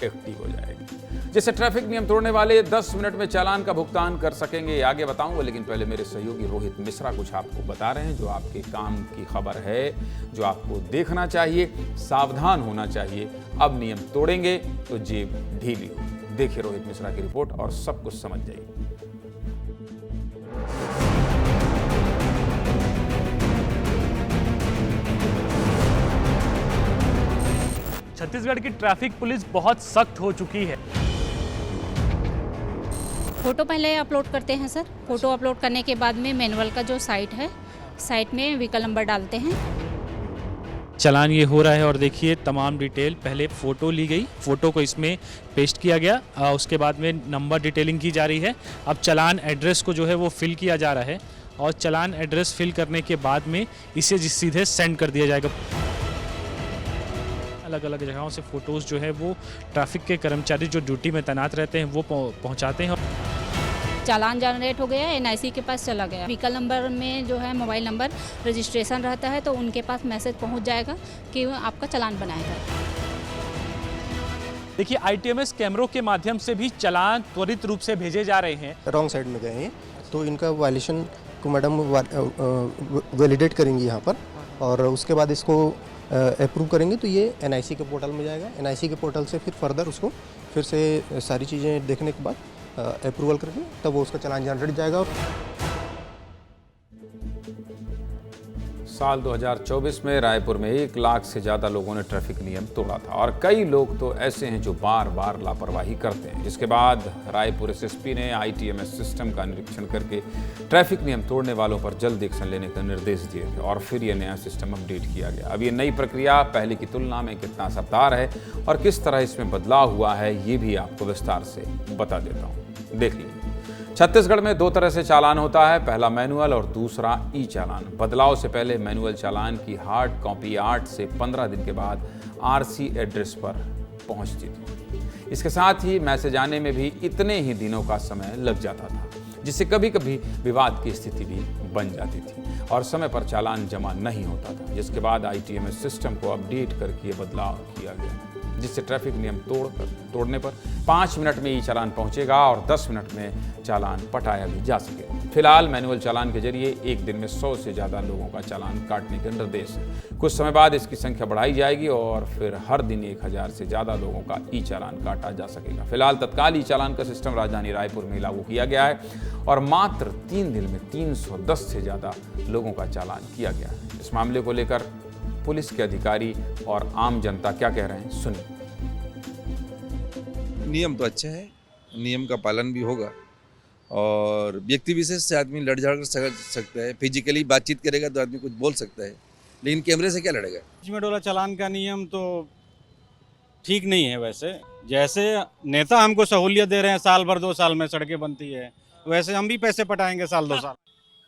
एक्टिव हो जाएगी, जिससे ट्रैफिक नियम तोड़ने वाले 10 मिनट में चालान का भुगतान कर सकेंगे। आगे बताऊंगा, लेकिन पहले मेरे सहयोगी रोहित मिश्रा कुछ आपको बता रहे हैं जो आपके काम की खबर है, जो आपको देखना चाहिए, सावधान होना चाहिए। अब नियम तोड़ेंगे तो जेब ढीली होगी। देखिए रोहित मिश्रा की रिपोर्ट और सब कुछ समझ जाइए। छत्तीसगढ़ की ट्रैफिक पुलिस बहुत सख्त हो चुकी है। फ़ोटो पहले अपलोड करते हैं सर। फ़ोटो अपलोड करने के बाद में मैनुअल का जो साइट है, साइट में व्हीकल नंबर डालते हैं। चालान ये हो रहा है और देखिए तमाम डिटेल, पहले फ़ोटो ली गई, फ़ोटो को इसमें पेस्ट किया गया, उसके बाद में नंबर डिटेलिंग की जा रही है। अब चालान एड्रेस को जो है वो फिल किया जा रहा है और चालान एड्रेस फिल करने के बाद में इसे सीधे सेंड कर दिया जाएगा। अलग अलग जगहों से फ़ोटोज़ जो है वो ट्रैफिक के कर्मचारी जो ड्यूटी में तैनात रहते हैं वो पहुंचाते हैं। चालान जनरेट हो गया, NIC के पास चला गया। व्हीकल नंबर में जो है मोबाइल नंबर रजिस्ट्रेशन रहता है, तो उनके पास मैसेज पहुंच जाएगा कि आपका चालान बनाएगा। देखिए ITMS कैमरों के माध्यम से भी चालान त्वरित रूप से भेजे जा रहे हैं। रॉन्ग साइड में गए हैं तो इनका वायलेशन को मैडम वैलिडेट करेंगी यहाँ पर, और उसके बाद इसको अप्रूव करेंगे तो ये NIC के पोर्टल में जाएगा। NIC के पोर्टल से फिर फर्दर उसको फिर से सारी चीज़ें देखने के बाद अप्रूवल करके तब वो उसका चालान जनरेट जाएगा। साल 2024 में रायपुर में 1 लाख से ज़्यादा लोगों ने ट्रैफिक नियम तोड़ा था और कई लोग तो ऐसे हैं जो बार बार लापरवाही करते हैं। जिसके बाद रायपुर एसएसपी ने ITMS सिस्टम का निरीक्षण करके ट्रैफिक नियम तोड़ने वालों पर जल्द एक्शन लेने का निर्देश दिए थे और फिर ये नया सिस्टम अपडेट किया गया। अब ये नई प्रक्रिया पहले की तुलना में कितना असरदार है और किस तरह इसमें बदलाव हुआ है, ये भी आपको विस्तार से बता देता हूँ। देख लीजिए। छत्तीसगढ़ में 2 तरह से चालान होता है, पहला मैनुअल और दूसरा ई चालान। बदलाव से पहले मैनुअल चालान की हार्ड कॉपी 8 से 15 दिन के बाद RC एड्रेस पर पहुंचती थी। इसके साथ ही मैसेज आने में भी इतने ही दिनों का समय लग जाता था, जिससे कभी कभी विवाद की स्थिति भी बन जाती थी और समय पर चालान जमा नहीं होता था। जिसके बाद ITMS सिस्टम को अपडेट करके ये बदलाव किया गया, जिससे ट्रैफिक नियम तोड़ने पर 5 मिनट में ई चालान पहुंचेगा और 10 मिनट में चालान पटाया भी जा सके। फिलहाल मैनुअल चालान के जरिए एक दिन में 100 से ज़्यादा लोगों का चालान काटने के निर्देश है। कुछ समय बाद इसकी संख्या बढ़ाई जाएगी और फिर हर दिन 1000 से ज़्यादा लोगों का ई चालान काटा जा सकेगा। फिलहाल तत्काल ई चालान का सिस्टम राजधानी रायपुर में लागू किया गया है और मात्र 3 दिन में 310 से ज़्यादा लोगों का चालान किया गया है। इस मामले को लेकर पुलिस के अधिकारी और आम जनता क्या कह रहे हैं, सुनिए। नियम तो अच्छा है, नियम का पालन भी होगा और व्यक्ति विशेष से आदमी लड़ झगड़ सकता है। फिजिकली बातचीत करेगा तो आदमी कुछ बोल सकता है, लेकिन कैमरे से क्या लड़ेगा। वाला चालान का नियम तो ठीक नहीं है। वैसे जैसे नेता हमको सहूलियत दे रहे हैं, साल भर 2 साल में सड़कें बनती है, वैसे हम भी पैसे पटाएंगे साल 2 साल।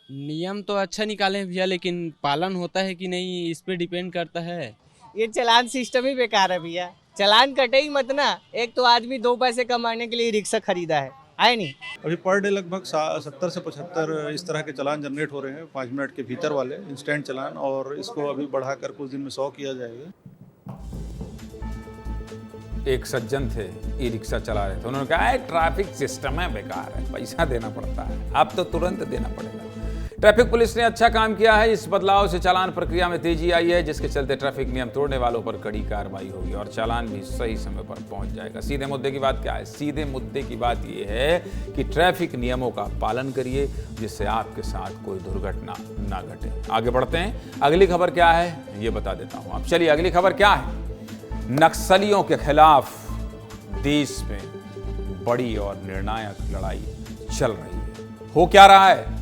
नियम तो अच्छा निकाले हैं भैया, लेकिन पालन होता है कि नहीं इस पे डिपेंड करता है। ये चालान सिस्टम ही बेकार है भैया, चालान कटे ही मत ना। एक तो आदमी 2 पैसे कमाने के लिए रिक्शा खरीदा है नहीं। अभी पर डे लगभग 70 से 75 इस तरह के चालान जनरेट हो रहे हैं, 5 मिनट के भीतर वाले इंस्टेंट चालान, और इसको अभी बढ़ाकर कुछ दिन में 100 किया जाएगा। एक सज्जन थे, ई रिक्शा चला रहे थे, उन्होंने कहा ट्रैफिक सिस्टम है बेकार है, पैसा देना पड़ता है, अब तो तुरंत देना पड़ेगा। ट्रैफिक पुलिस ने अच्छा काम किया है। इस बदलाव से चालान प्रक्रिया में तेजी आई है, जिसके चलते ट्रैफिक नियम तोड़ने वालों पर कड़ी कार्रवाई होगी और चालान भी सही समय पर पहुंच जाएगा। सीधे मुद्दे की बात क्या है? सीधे मुद्दे की बात यह है कि ट्रैफिक नियमों का पालन करिए, जिससे आपके साथ कोई दुर्घटना ना घटे। आगे बढ़ते हैं, अगली खबर क्या है ये बता देता हूं। अब चलिए अगली खबर क्या है। नक्सलियों के खिलाफ देश में बड़ी और निर्णायक लड़ाई चल रही है। हो क्या रहा है?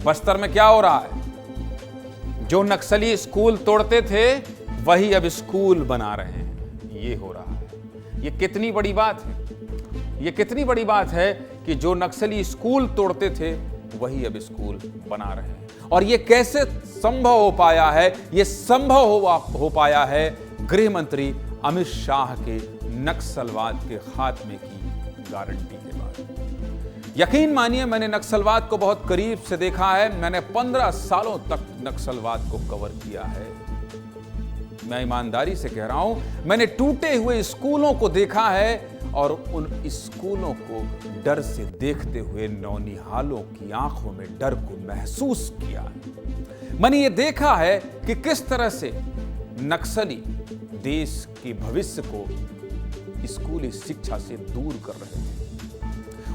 बस्तर में क्या हो रहा है? जो नक्सली स्कूल तोड़ते थे वही अब स्कूल बना रहे हैं, ये हो रहा है। ये कितनी बड़ी बात है? ये कितनी बड़ी बात है कि जो नक्सली स्कूल तोड़ते थे वही अब स्कूल बना रहे हैं। और ये कैसे संभव हो पाया है? ये संभव हो पाया है गृह मंत्री अमित शाह के नक्सलवाद के खात्मे की गारंटी के बाद। यकीन मानिए, मैंने नक्सलवाद को बहुत करीब से देखा है। मैंने 15 सालों तक नक्सलवाद को कवर किया है। मैं ईमानदारी से कह रहा हूं, मैंने टूटे हुए स्कूलों को देखा है और उन स्कूलों को डर से देखते हुए नौनिहालों की आंखों में डर को महसूस किया है। मैंने ये देखा है कि किस तरह से नक्सली देश के भविष्य को स्कूली शिक्षा से दूर कर रहे थे।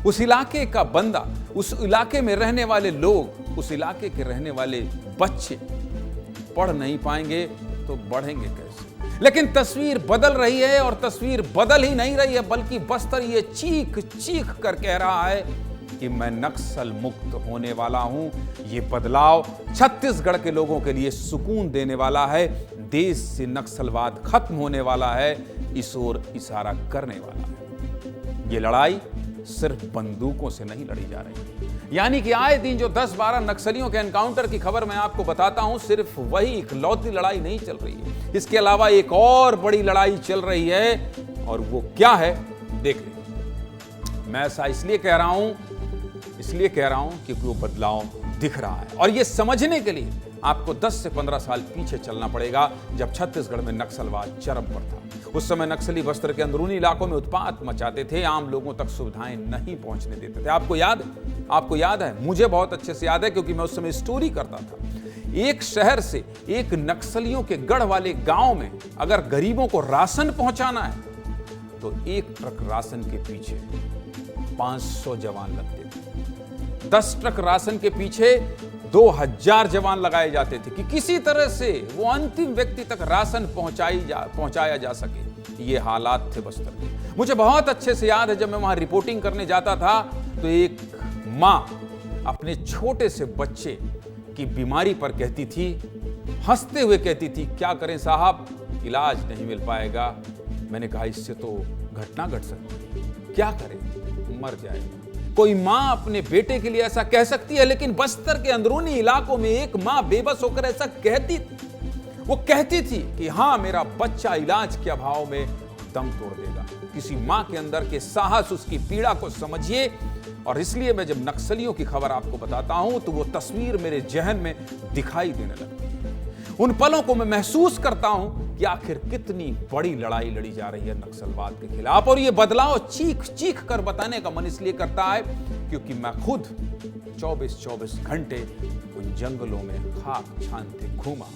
उस इलाके का बंदा, उस इलाके में रहने वाले लोग, उस इलाके के रहने वाले बच्चे पढ़ नहीं पाएंगे तो बढ़ेंगे कैसे? लेकिन तस्वीर बदल रही है और तस्वीर बदल ही नहीं रही है, बल्कि बस्तर ये चीख चीख कर कह रहा है कि मैं नक्सल मुक्त होने वाला हूं। ये बदलाव छत्तीसगढ़ के लोगों के लिए सुकून देने वाला है। देश से नक्सलवाद खत्म होने वाला है, इस ओर इशारा करने वाला है। ये लड़ाई सिर्फ बंदूकों से नहीं लड़ी जा रही, यानी कि आए दिन जो 10-12 नक्सलियों के एनकाउंटर की खबर मैं आपको बताता हूं, सिर्फ वही इकलौती लड़ाई नहीं चल रही है। इसके अलावा एक और बड़ी लड़ाई चल रही है, और वो क्या है देख लीजिए। मैं ऐसा इसलिए कह रहा हूं क्योंकि वो बदलाव दिख रहा है, और ये समझने के लिए आपको 10 से 15 साल पीछे चलना पड़ेगा, जब छत्तीसगढ़ में नक्सलवाद चरम पर था। उस समय नक्सली बस्तर के अंदरूनी इलाकों में उत्पात मचाते थे, आम लोगों तक सुविधाएं नहीं पहुंचने देते थे। आपको याद है? मुझे बहुत अच्छे से याद है, क्योंकि मैं उस समय स्टोरी करता था। एक शहर से एक नक्सलियों के गढ़ वाले गांव में अगर गरीबों को राशन पहुंचाना है तो 1 ट्रक राशन के पीछे 500 जवान लगते थे। 10 ट्रक राशन के पीछे 2000 जवान लगाए जाते थे कि किसी तरह से वो अंतिम व्यक्ति तक राशन पहुंचाया जा सके। ये हालात थे बस्तर के। मुझे बहुत अच्छे से याद है, जब मैं वहां रिपोर्टिंग करने जाता था तो एक मां अपने छोटे से बच्चे की बीमारी पर कहती थी, हंसते हुए कहती थी, क्या करें साहब, इलाज नहीं मिल पाएगा। मैंने कहा इससे तो घटना घट सकती है, क्या करें, मर जाएगा। कोई मां अपने बेटे के लिए ऐसा कह सकती है, लेकिन बस्तर के अंदरूनी इलाकों में एक मां बेबस होकर ऐसा कहती थी। वो कहती थी कि हां, मेरा बच्चा इलाज के अभाव में दम तोड़ देगा। किसी मां के अंदर के साहस, उसकी पीड़ा को समझिए। और इसलिए मैं जब नक्सलियों की खबर आपको बताता हूं तो वो तस्वीर मेरे जहन में दिखाई देने लगती है। उन पलों को मैं महसूस करता हूं कि आखिर कितनी बड़ी लड़ाई लड़ी जा रही है नक्सलवाद के खिलाफ। और ये बदलाव चीख चीख कर बताने का मन इसलिए करता है क्योंकि मैं खुद 24-24 घंटे उन जंगलों में खाक छानते घूमा।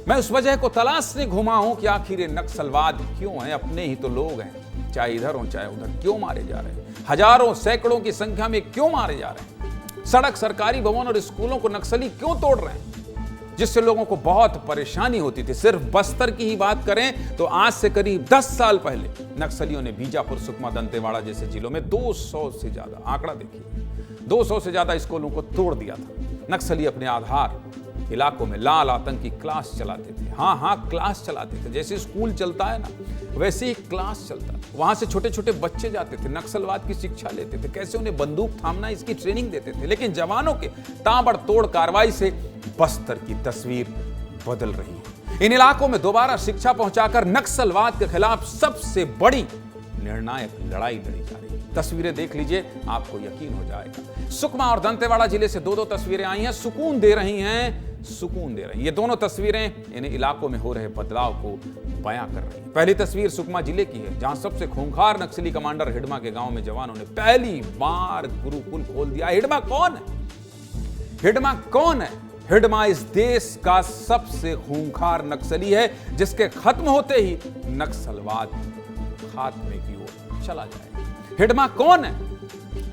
मैं उस वजह को तलाशने घूमा हूं कि आखिर ये नक्सलवाद क्यों है। अपने ही तो लोग हैं, चाहे इधर हो चाहे उधर, क्यों मारे जा रहे हैं। हजारों सैकड़ों की संख्या में क्यों मारे जा रहे हैं। सड़क, सरकारी भवन और स्कूलों को नक्सली क्यों तोड़ रहे हैं, जिससे लोगों को बहुत परेशानी होती थी। सिर्फ बस्तर की ही बात करें तो आज से करीब 10 साल पहले नक्सलियों ने बीजापुर, सुकमा, दंतेवाड़ा जैसे जिलों में 200 से ज्यादा, आंकड़ा देखिए, 200 से ज्यादा स्कूलों को तोड़ दिया था। नक्सली अपने आधार इलाकों में लाल आतंकी क्लास चलाते थे। हाँ, क्लास चलाते थे। जैसे स्कूल चलता है ना, वैसे ही क्लास चलता। वहां से छोटे छोटे बच्चे जाते थे, नक्सलवाद की शिक्षा लेते थे, कैसे उन्हें बंदूक थामना, इसकी ट्रेनिंग देते थे। लेकिन जवानों के ताबड़तोड़ कार्रवाई से बस्तर की तस्वीर बदल रही है। इन इलाकों में दोबारा शिक्षा पहुंचाकर नक्सलवाद के खिलाफ सबसे बड़ी निर्णायक लड़ाई लड़ी जा रही है। तस्वीरें देख लीजिए, आपको यकीन हो जाएगा। सुकमा और दंतेवाड़ा जिले से दो तस्वीरें आई हैं, सुकून दे रही हैं। ये दोनों तस्वीरें इन इलाकों में हो रहे बदलाव को बयां कर रही हैं। पहली तस्वीर सुकमा जिले की है, जहां सबसे खूंखार नक्सली कमांडर हिडमा के गांव में जवानों ने पहली बार गुरुकुल खोल दिया। हिडमा कौन है? हिडमा इस देश का सबसे खूंखार नक्सली है, जिसके खत्म होते ही नक्सलवाद खात्मे की ओर चला जाएगा। हिडमा कौन है?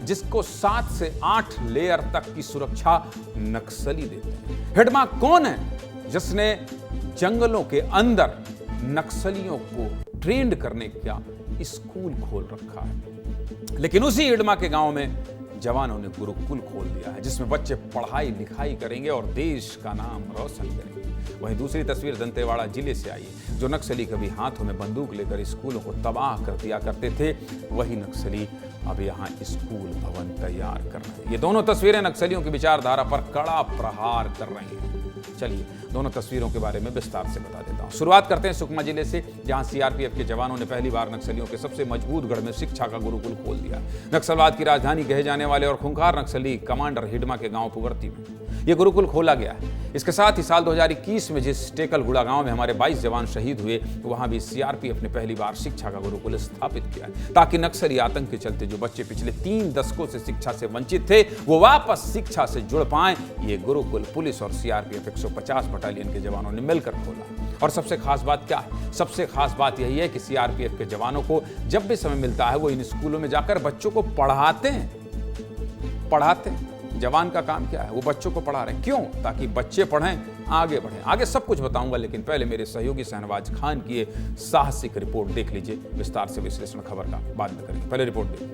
जिसको 7 से 8 लेयर तक की सुरक्षा नक्सली देते हैं। हिडमा कौन है? जिसने जंगलों के अंदर नक्सलियों को ट्रेंड करने का स्कूल खोल रखा है। लेकिन उसी हिडमा के गांव में जवानों ने गुरुकुल खोल दिया है, जिसमें बच्चे पढ़ाई लिखाई करेंगे और देश का नाम रोशन करेंगे। वहीं दूसरी तस्वीर दंतेवाड़ा जिले से आई है। जो नक्सली कभी हाथों में बंदूक लेकर स्कूलों को तबाह कर दिया करते थे, वही नक्सली अब यहाँ स्कूल भवन तैयार कर रहे हैं। ये दोनों तस्वीरें नक्सलियों की विचारधारा पर कड़ा प्रहार कर रही हैं। चलिए दोनों तस्वीरों के बारे में विस्तार से बता देता हूं। शुरुआत करते हैं सुकमा जिले से, जहां सीआरपीएफ के जवानों ने पहली बार नक्सलियों के सबसे मजबूत गढ़ में शिक्षा का गुरुकुल खोल दिया। नक्सलवाद की राजधानी कहे जाने वाले और खूंखार नक्सली कमांडर हिडमा के गांव पुगर्ती में यह गुरुकुल खोला गया है। इसके साथ ही साल 2021 में जिस टेकलगुड़ा गांव में हमारे 22 जवान शहीद हुए, वहां भी सीआरपीएफ ने पहली बार शिक्षा का गुरुकुल स्थापित किया है, ताकि नक्सली आतंक के चलते जो बच्चे पिछले 3 दशकों से शिक्षा से वंचित थे, वो वापस शिक्षा से जुड़ पाएं। ये गुरुकुल पुलिस और सीआरपीएफ 150 बटालियन के जवानों ने मिलकर खोला। और सबसे खास बात क्या है? सबसे खास बात यही है कि सीआरपीएफ के जवानों को जब भी समय मिलता है, वो इन स्कूलों में जाकर बच्चों को पढ़ाते हैं। जवान का काम क्या है? वो बच्चों को पढ़ा रहे हैं। क्यों? ताकि बच्चे पढ़ें, आगे बढ़ें। आगे सब कुछ बताऊंगा, लेकिन पहले मेरे सहयोगी शहनवाज खान की ये साहसिक रिपोर्ट देख लीजिए। विस्तार से विश्लेषण खबर का बाद में करेंगे, पहले रिपोर्ट देखिए।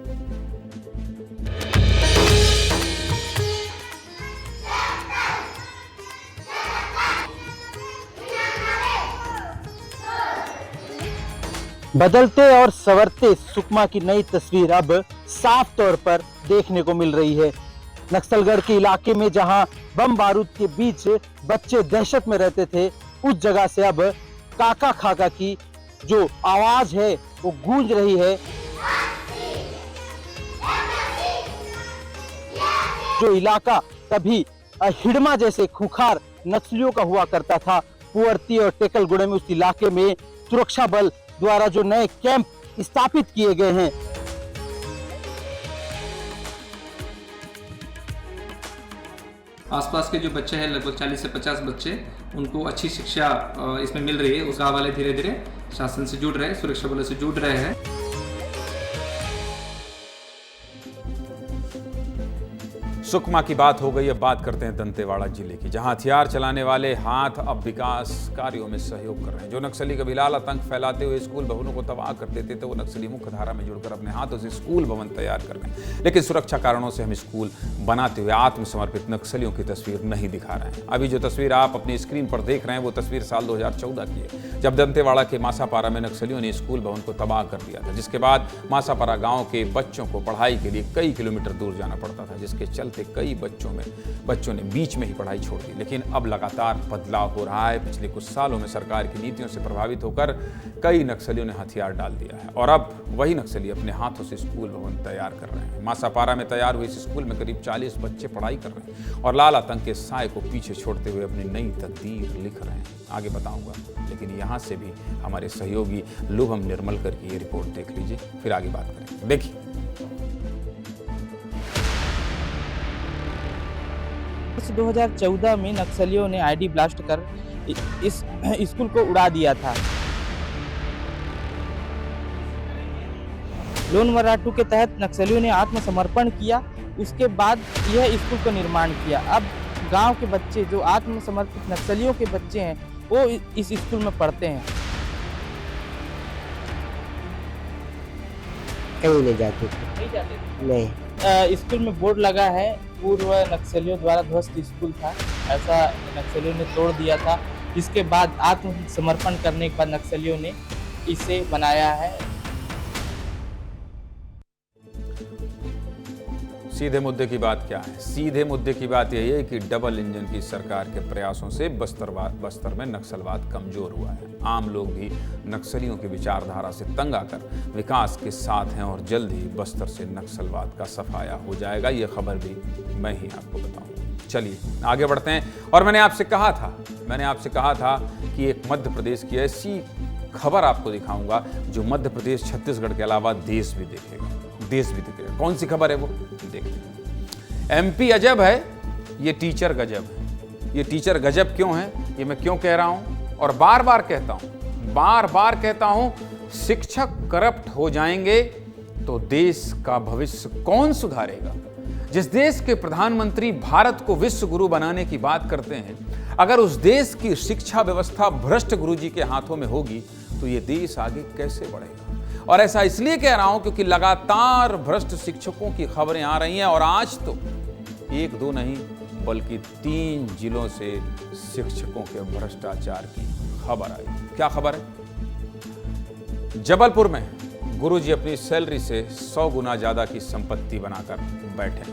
बदलते और संवरते सुकमा की नई तस्वीर अब साफ तौर पर देखने को मिल रही है। नक्सलगढ़ के इलाके में जहां बम बारूद के बीच बच्चे दहशत में रहते थे, उस जगह से अब काका खाका की जो आवाज है वो गूंज रही है। जो इलाका कभी हिडमा जैसे खूंखार नक्सलियों का हुआ करता था, पुअर्ती और टेकलगुड़े में, उस इलाके में सुरक्षा बल द्वारा जो नए कैंप स्थापित किए गए हैं, आसपास के जो बच्चे हैं, लगभग 40 से 50 बच्चे, उनको अच्छी शिक्षा इसमें मिल रही है। उस गाँव वाले धीरे धीरे शासन से जुड़ रहे हैं, सुरक्षा बलों से जुड़ रहे हैं। सुकमा की बात हो गई, अब बात करते हैं दंतेवाड़ा जिले की, जहां हथियार चलाने वाले हाथ अब विकास कार्यों में सहयोग कर रहे हैं। जो नक्सली कबीलाल आतंक फैलाते हुए स्कूल भवनों को तबाह कर देते थे, वो नक्सली मुख्य धारा में जुड़कर अपने हाथों से स्कूल भवन तैयार कर रहे हैं। लेकिन सुरक्षा कारणों से हम स्कूल बनाते हुए आत्मसमर्पित नक्सलियों की तस्वीर नहीं दिखा रहे हैं। अभी जो तस्वीर आप अपनी स्क्रीन पर देख रहे हैं, वो तस्वीर साल 2014 की है, जब दंतेवाड़ा के मासापारा में नक्सलियों ने स्कूल भवन को तबाह कर दिया था, जिसके बाद मासापारा गाँव के बच्चों को पढ़ाई के लिए कई किलोमीटर दूर जाना पड़ता था, जिसके चलते कई बच्चों ने बीच में ही पढ़ाई छोड़ दी। लेकिन अब लगातार बदलाव हो रहा है। पिछले कुछ सालों में सरकार की नीतियों से प्रभावित होकर कई नक्सलियों ने हथियार डाल दिया है और अब वही नक्सली अपने हाथों से स्कूल भवन तैयार कर रहे हैं। मासापारा में तैयार हुए इस स्कूल में करीब 40 बच्चे पढ़ाई कर रहे हैं और लाल आतंक के साए को पीछे छोड़ते हुए अपनी नई तकदीर लिख रहे हैं। आगे बताऊंगा, लेकिन यहाँ से भी हमारे सहयोगी लुभम निर्मलकर की ये रिपोर्ट देख लीजिए, फिर आगे बात करेंगे। देखिए, 2014 में नक्सलियों ने आईडी ब्लास्ट कर इस स्कूल को उड़ा दिया था। लोन मराठू के तहत नक्सलियों ने आत्मसमर्पण किया, उसके बाद यह स्कूल का निर्माण किया। अब गांव के बच्चे जो आत्मसमर्पित नक्सलियों के बच्चे हैं, वो इस स्कूल में पढ़ते हैं। कहीं नहीं जाते थे। नहीं। स्कूल में बोर्ड लगा है, पूर्व नक्सलियों द्वारा ध्वस्त स्कूल था, ऐसा नक्सलियों ने तोड़ दिया था। इसके बाद आत्मसमर्पण करने के बाद नक्सलियों ने इसे बनाया है। सीधे मुद्दे की बात क्या है? सीधे मुद्दे की बात यही है कि डबल इंजन की सरकार के प्रयासों से बस्तर में नक्सलवाद कमजोर हुआ है। आम लोग भी नक्सलियों की विचारधारा से तंग आकर विकास के साथ हैं और जल्द ही बस्तर से नक्सलवाद का सफाया हो जाएगा। ये खबर भी मैं ही आपको बताऊंगा। चलिए आगे बढ़ते हैं। और मैंने आपसे कहा था कि एक मध्य प्रदेश की ऐसी खबर आपको दिखाऊंगा जो मध्य प्रदेश, छत्तीसगढ़ के अलावा देश भी दिखेगा। कौन सी खबर है वो देखिए। एमपी अजब है, ये टीचर गजब है। ये टीचर गजब क्यों है, ये मैं क्यों कह रहा हूं और बार बार कहता हूं, शिक्षक करप्ट हो जाएंगे तो देश का भविष्य कौन सुधारेगा? जिस देश के प्रधानमंत्री भारत को विश्व गुरु बनाने की बात करते हैं, अगर उस देश की शिक्षा व्यवस्था भ्रष्ट गुरुजी के हाथों में होगी तो ये देश आगे कैसे बढ़ेगा? और ऐसा इसलिए कह रहा हूं क्योंकि लगातार भ्रष्ट शिक्षकों की खबरें आ रही हैं और आज तो 1-2 नहीं बल्कि 3 जिलों से शिक्षकों के भ्रष्टाचार की खबर आई। क्या खबर है? जबलपुर में गुरुजी अपनी सैलरी से 100 गुना ज्यादा की संपत्ति बनाकर बैठे।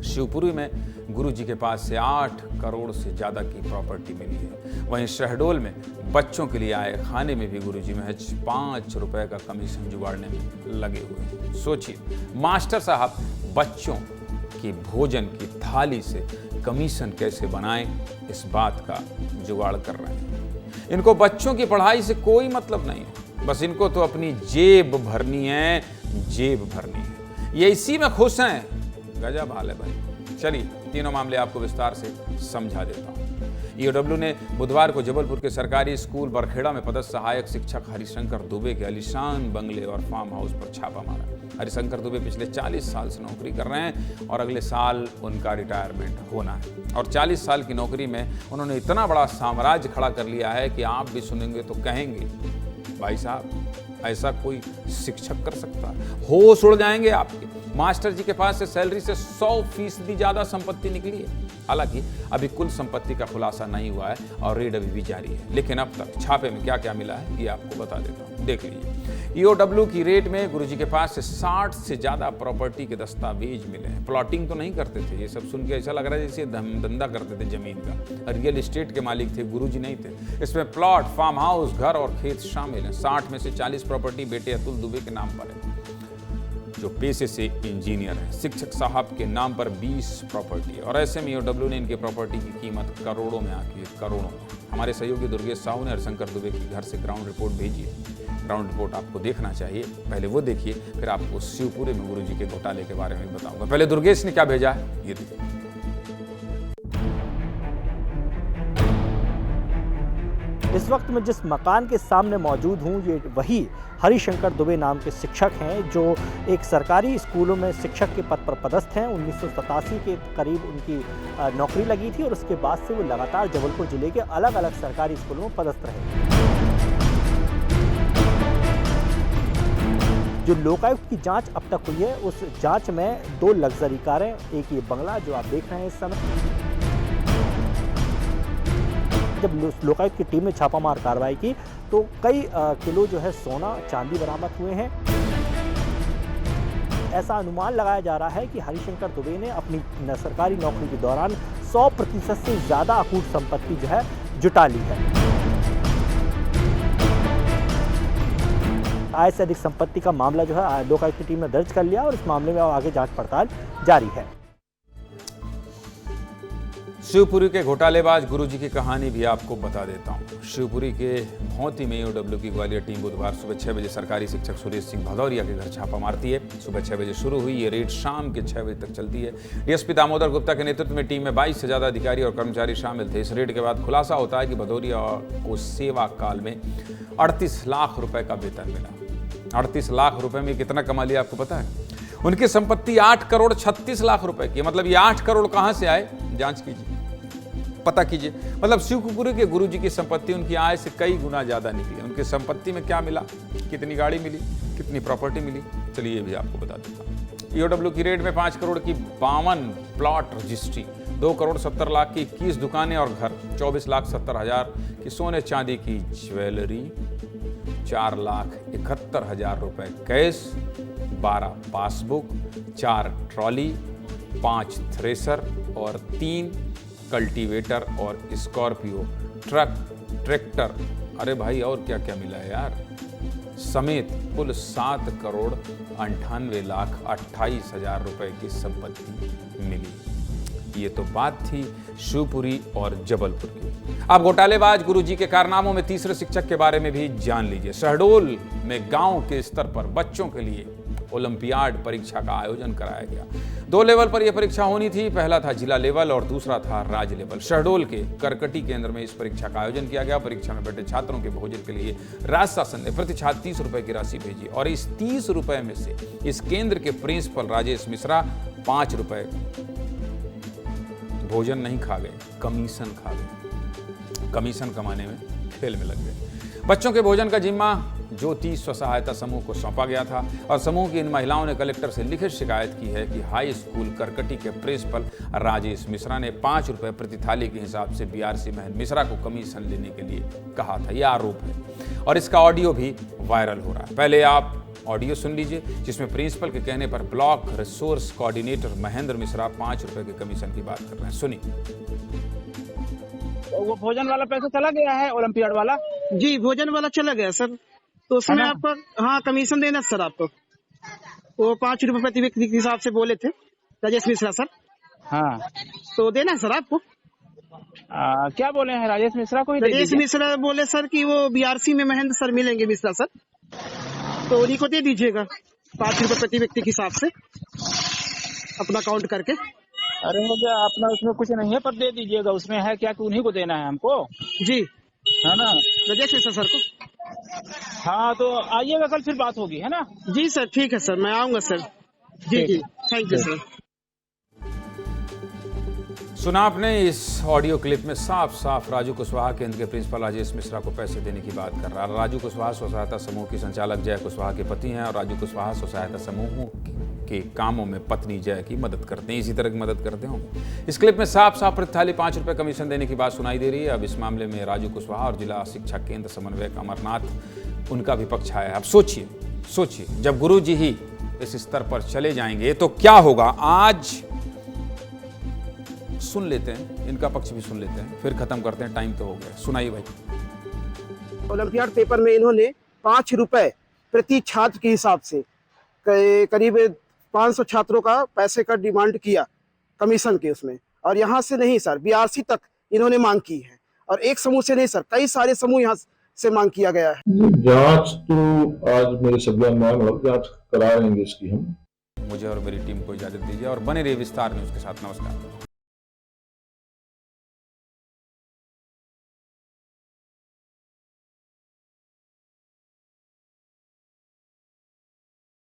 शिवपुरी में गुरुजी के पास से 8 करोड़ से ज्यादा की प्रॉपर्टी मिली है। वहीं शहडोल में बच्चों के लिए आए खाने में भी गुरुजी महज 5 रुपए का कमीशन जुगाड़ने में लगे हुए हैं। सोचिए, मास्टर साहब बच्चों की भोजन की थाली से कमीशन कैसे बनाएं, इस बात का जुगाड़ कर रहे हैं। इनको बच्चों की पढ़ाई से कोई मतलब नहीं है, बस इनको तो अपनी जेब भरनी है। ये इसी में खुश हैं। गजब हाल है भाई। चलिए तीनों मामले आपको विस्तार से समझा देता हूँ। ईओडब्ल्यू ने बुधवार को जबलपुर के सरकारी स्कूल बरखेड़ा में पदस्थ सहायक शिक्षक हरिशंकर दुबे के आलीशान बंगले और फार्म हाउस पर छापा मारा। हरिशंकर दुबे पिछले 40 साल से नौकरी कर रहे हैं और अगले साल उनका रिटायरमेंट होना है। और 40 साल की नौकरी में उन्होंने इतना बड़ा साम्राज्य खड़ा कर लिया है कि आप भी सुनेंगे तो कहेंगे, भाई साहब ऐसा कोई शिक्षक कर सकता है? होश उड़ जाएंगे आपके। मास्टर जी के पास से सैलरी से 100% ज्यादा संपत्ति निकली है। हालांकि अभी कुल संपत्ति का खुलासा नहीं हुआ है और रेड अभी भी जारी है, लेकिन अब तक छापे में क्या क्या मिला है ये आपको बता देता हूँ, देख लीजिए। ईओडब्ल्यू की रेड में गुरुजी के पास से 60 से ज्यादा प्रॉपर्टी के दस्तावेज मिले हैं। प्लॉटिंग तो नहीं करते थे, ये सब सुन के ऐसा लग रहा है जैसे धंधा करते थे जमीन का, रियल एस्टेट के मालिक थे, गुरुजी नहीं थे। इसमें प्लॉट, फार्म हाउस, घर और खेत शामिल हैं। 60 में से 40 प्रॉपर्टी बेटे अतुल दुबे के नाम पर है, जो पेशे से इंजीनियर है। शिक्षक साहब के नाम पर 20 प्रॉपर्टी और ऐसे में ईओडब्ल्यू ने इनकी प्रॉपर्टी की कीमत करोड़ों में आकी है, करोड़ों। हमारे सहयोगी दुर्गेश साहू ने हरिशंकर दुबे के घर से ग्राउंड रिपोर्ट भेजी है। ग्राउंड रिपोर्ट आपको देखना चाहिए, पहले वो देखिए, फिर आपको शिवपुरी में गुरुजी के घोटाले के बारे में बताऊंगा। पहले दुर्गेश ने क्या भेजा है ये देखिए। इस वक्त मैं जिस मकान के सामने मौजूद हूँ ये वही हरिशंकर दुबे नाम के शिक्षक हैं जो एक सरकारी स्कूलों में शिक्षक के पद पर पदस्थ हैं। 1987 के करीब उनकी नौकरी लगी थी और उसके बाद से वो लगातार जबलपुर जिले के अलग अलग सरकारी स्कूलों में पदस्थ रहे। जो लोकायुक्त की जांच अब तक हुई है उस जांच में 2 लग्जरी कारें, एक ये बंगला जो आप देख रहे हैं इस समय। जब लोकायुक्त की टीम ने छापामार कार्रवाई की तो कई किलो जो है सोना चांदी बरामद हुए हैं। ऐसा अनुमान लगाया जा रहा है कि हरिशंकर दुबे ने अपनी सरकारी नौकरी के दौरान 100% से ज़्यादा अकूट संपत्ति जो है जुटा ली है। आय से अधिक संपत्ति का मामला जो है लोकायुक्त की टीम ने दर्ज कर लिया और इस मामले में आगे जांच पड़ताल जारी है। शिवपुरी के घोटालेबाज गुरुजी की कहानी भी आपको बता देता हूं। शिवपुरी के भौंती में ईओडब्ल्यू की ग्वालियर टीम बुधवार सुबह 6 बजे सरकारी शिक्षक सुरेश सिंह भदौरिया के घर छापा मारती है। सुबह 6 बजे शुरू हुई ये रेड शाम के 6 बजे तक चलती है। डीएसपी दामोदर गुप्ता के नेतृत्व में टीम में 22 से ज्यादा अधिकारी और कर्मचारी शामिल थे। इस रेड के बाद खुलासा होता है कि भदौरिया को सेवा काल में 38 लाख रुपए का वेतन मिला। 38 लाख रुपए में कितना कमा लिया आपको पता है? उनकी संपत्ति 8 करोड़ 36 लाख रुपए की। मतलब ये 8 करोड़ कहां से आए, जांच कीजिए, पता कीजिए। मतलब शिवपुरी के गुरुजी की संपत्ति उनकी आय से कई गुना ज्यादा निकली। उनकी संपत्ति में क्या मिला, कितनी गाड़ी मिली, कितनी प्रॉपर्टी मिली, चलिए ये भी आपको बता देता हूं। ईओडब्ल्यू की रेड में 5 करोड़ की 52 प्लॉट रजिस्ट्री, 2 करोड़ 70 लाख की 21 दुकानें और घर, 24 लाख 70 हजार की सोने चांदी की ज्वेलरी, 4 लाख 71 हजार रुपए कैश, 12 पासबुक, 4 ट्रॉली, 5 थ्रेसर और 3 कल्टीवेटर और स्कॉर्पियो ट्रक, ट्रैक्टर, अरे भाई और क्या क्या मिला है यार, समेत कुल 7 करोड़ 98 लाख 28 हजार रुपए की संपत्ति मिली। ये तो बात थी शिवपुरी और जबलपुर की। अब घोटालेबाज गुरुजी के कारनामों में तीसरे शिक्षक के बारे में भी जान लीजिए। शहडोल में गांव के स्तर पर बच्चों के लिए ओलंपियाड परीक्षा का आयोजन कराया गया। 2 लेवल पर यह परीक्षा होनी थी। पहला था जिला लेवल और दूसरा था राज्य लेवल। शहडोल के करकटी केंद्र में इस परीक्षा का आयोजन किया गया। परीक्षा में बैठे छात्रों के भोजन के लिए राज्य शासन ने प्रति छात्र 30 रुपए की राशि भेजी और इस 30 रुपए में से इस केंद्र के प्रिंसिपल राजेश मिश्रा 5 रुपए भोजन नहीं खा गए, कमीशन खा गए। कमीशन कमाने में खेल में लग गए। बच्चों के भोजन का जिम्मा ज्योति स्व सहायता समूह को सौंपा गया था और समूह की इन महिलाओं ने कलेक्टर से लिखित शिकायत की है कि हाई स्कूल करकटी के प्रिंसिपल राजेश मिश्रा ने 5 रुपए प्रति थाली के हिसाब से बीआरसी महन मिश्रा को कमीशन लेने के लिए कहा था। यह आरोप है और इसका ऑडियो भी वायरल हो रहा है। पहले आप ऑडियो सुन लीजिए जिसमें प्रिंसिपल के कहने पर block resource coordinator Mahendra Mishra 5 रुपए के कमीशन की बात कर रहे हैं। सुनिए। वो भोजन वाला पैसा चला गया है, ओलंपियाड वाला? जी भोजन वाला चला गया सर, तो उसमें आपको हाँ कमीशन देना सर आपको। वो 5 रुपए प्रति व्यक्ति के हिसाब से बोले थे राजेश मिश्रा सर। हाँ तो देना सर आपको। क्या बोले हैं राजेश मिश्रा को? राजेश मिश्रा बोले सर कि वो बीआरसी में महेंद्र सर मिलेंगे मिश्रा सर, तो उन्हीं को दे दीजिएगा 5 रुपए प्रति व्यक्ति के हिसाब से अपना काउंट करके। अरे हो गया अपना, उसमें कुछ नहीं है पर दे दीजिएगा। उसमें है क्या कि उन्हीं को देना है हमको? जी है ना, राजेश मिश्रा सर को। हाँ तो आइएगा कल, फिर बात होगी, है ना? जी सर ठीक है सर, मैं आऊंगा सर। जी जी थैंक यू सर। सुना आपने इस ऑडियो क्लिप में साफ साफ राजू कुशवाहा केंद्र के प्रिंसिपल राजेश मिश्रा को पैसे देने की बात कर रहा है। राजू कुशवाहा स्व सहायता समूह की संचालक जय कुशवाहा के पति हैं और राजू कुशवाहा स्व सहायता समूह के कामों में पत्नी जय की मदद करते हैं, इसी तरह की मदद करते होंगे। इस क्लिप में साफ साफ प्रति थाली 5 रुपए कमीशन देने की बात सुनाई दे रही है। अब इस मामले में राजू कुशवाहा और जिला शिक्षा केंद्र समन्वयक अमरनाथ, उनका भी पक्ष आया है। अब सोचिए जब गुरुजी ही इस स्तर पर चले जाएंगे तो क्या होगा। आज सुन लेते हैं, इनका पक्ष भी सुन लेते हैं, फिर खत्म करते हैं, टाइम तो हो गया। सुनाइए भाई। ओलंपियाड पेपर में इन्होंने 5 रुपए प्रति छात्र के हिसाब से करीब 500 छात्रों का पैसे का डिमांड किया कमीशन के उसमें, और यहाँ से नहीं सर बीआरसी तक इन्होंने मांग की है, और एक समूह से नहीं सर कई सारे समूह यहाँ से मांग किया गया है। जांच तो आज मेरे संज्ञान में मतलब जांच करा लेंगे इसकी हम। मुझे और मेरी टीम को इजाजत दीजिए और बने रहिए विस्तार न्यूज़ के साथ। नमस्कार।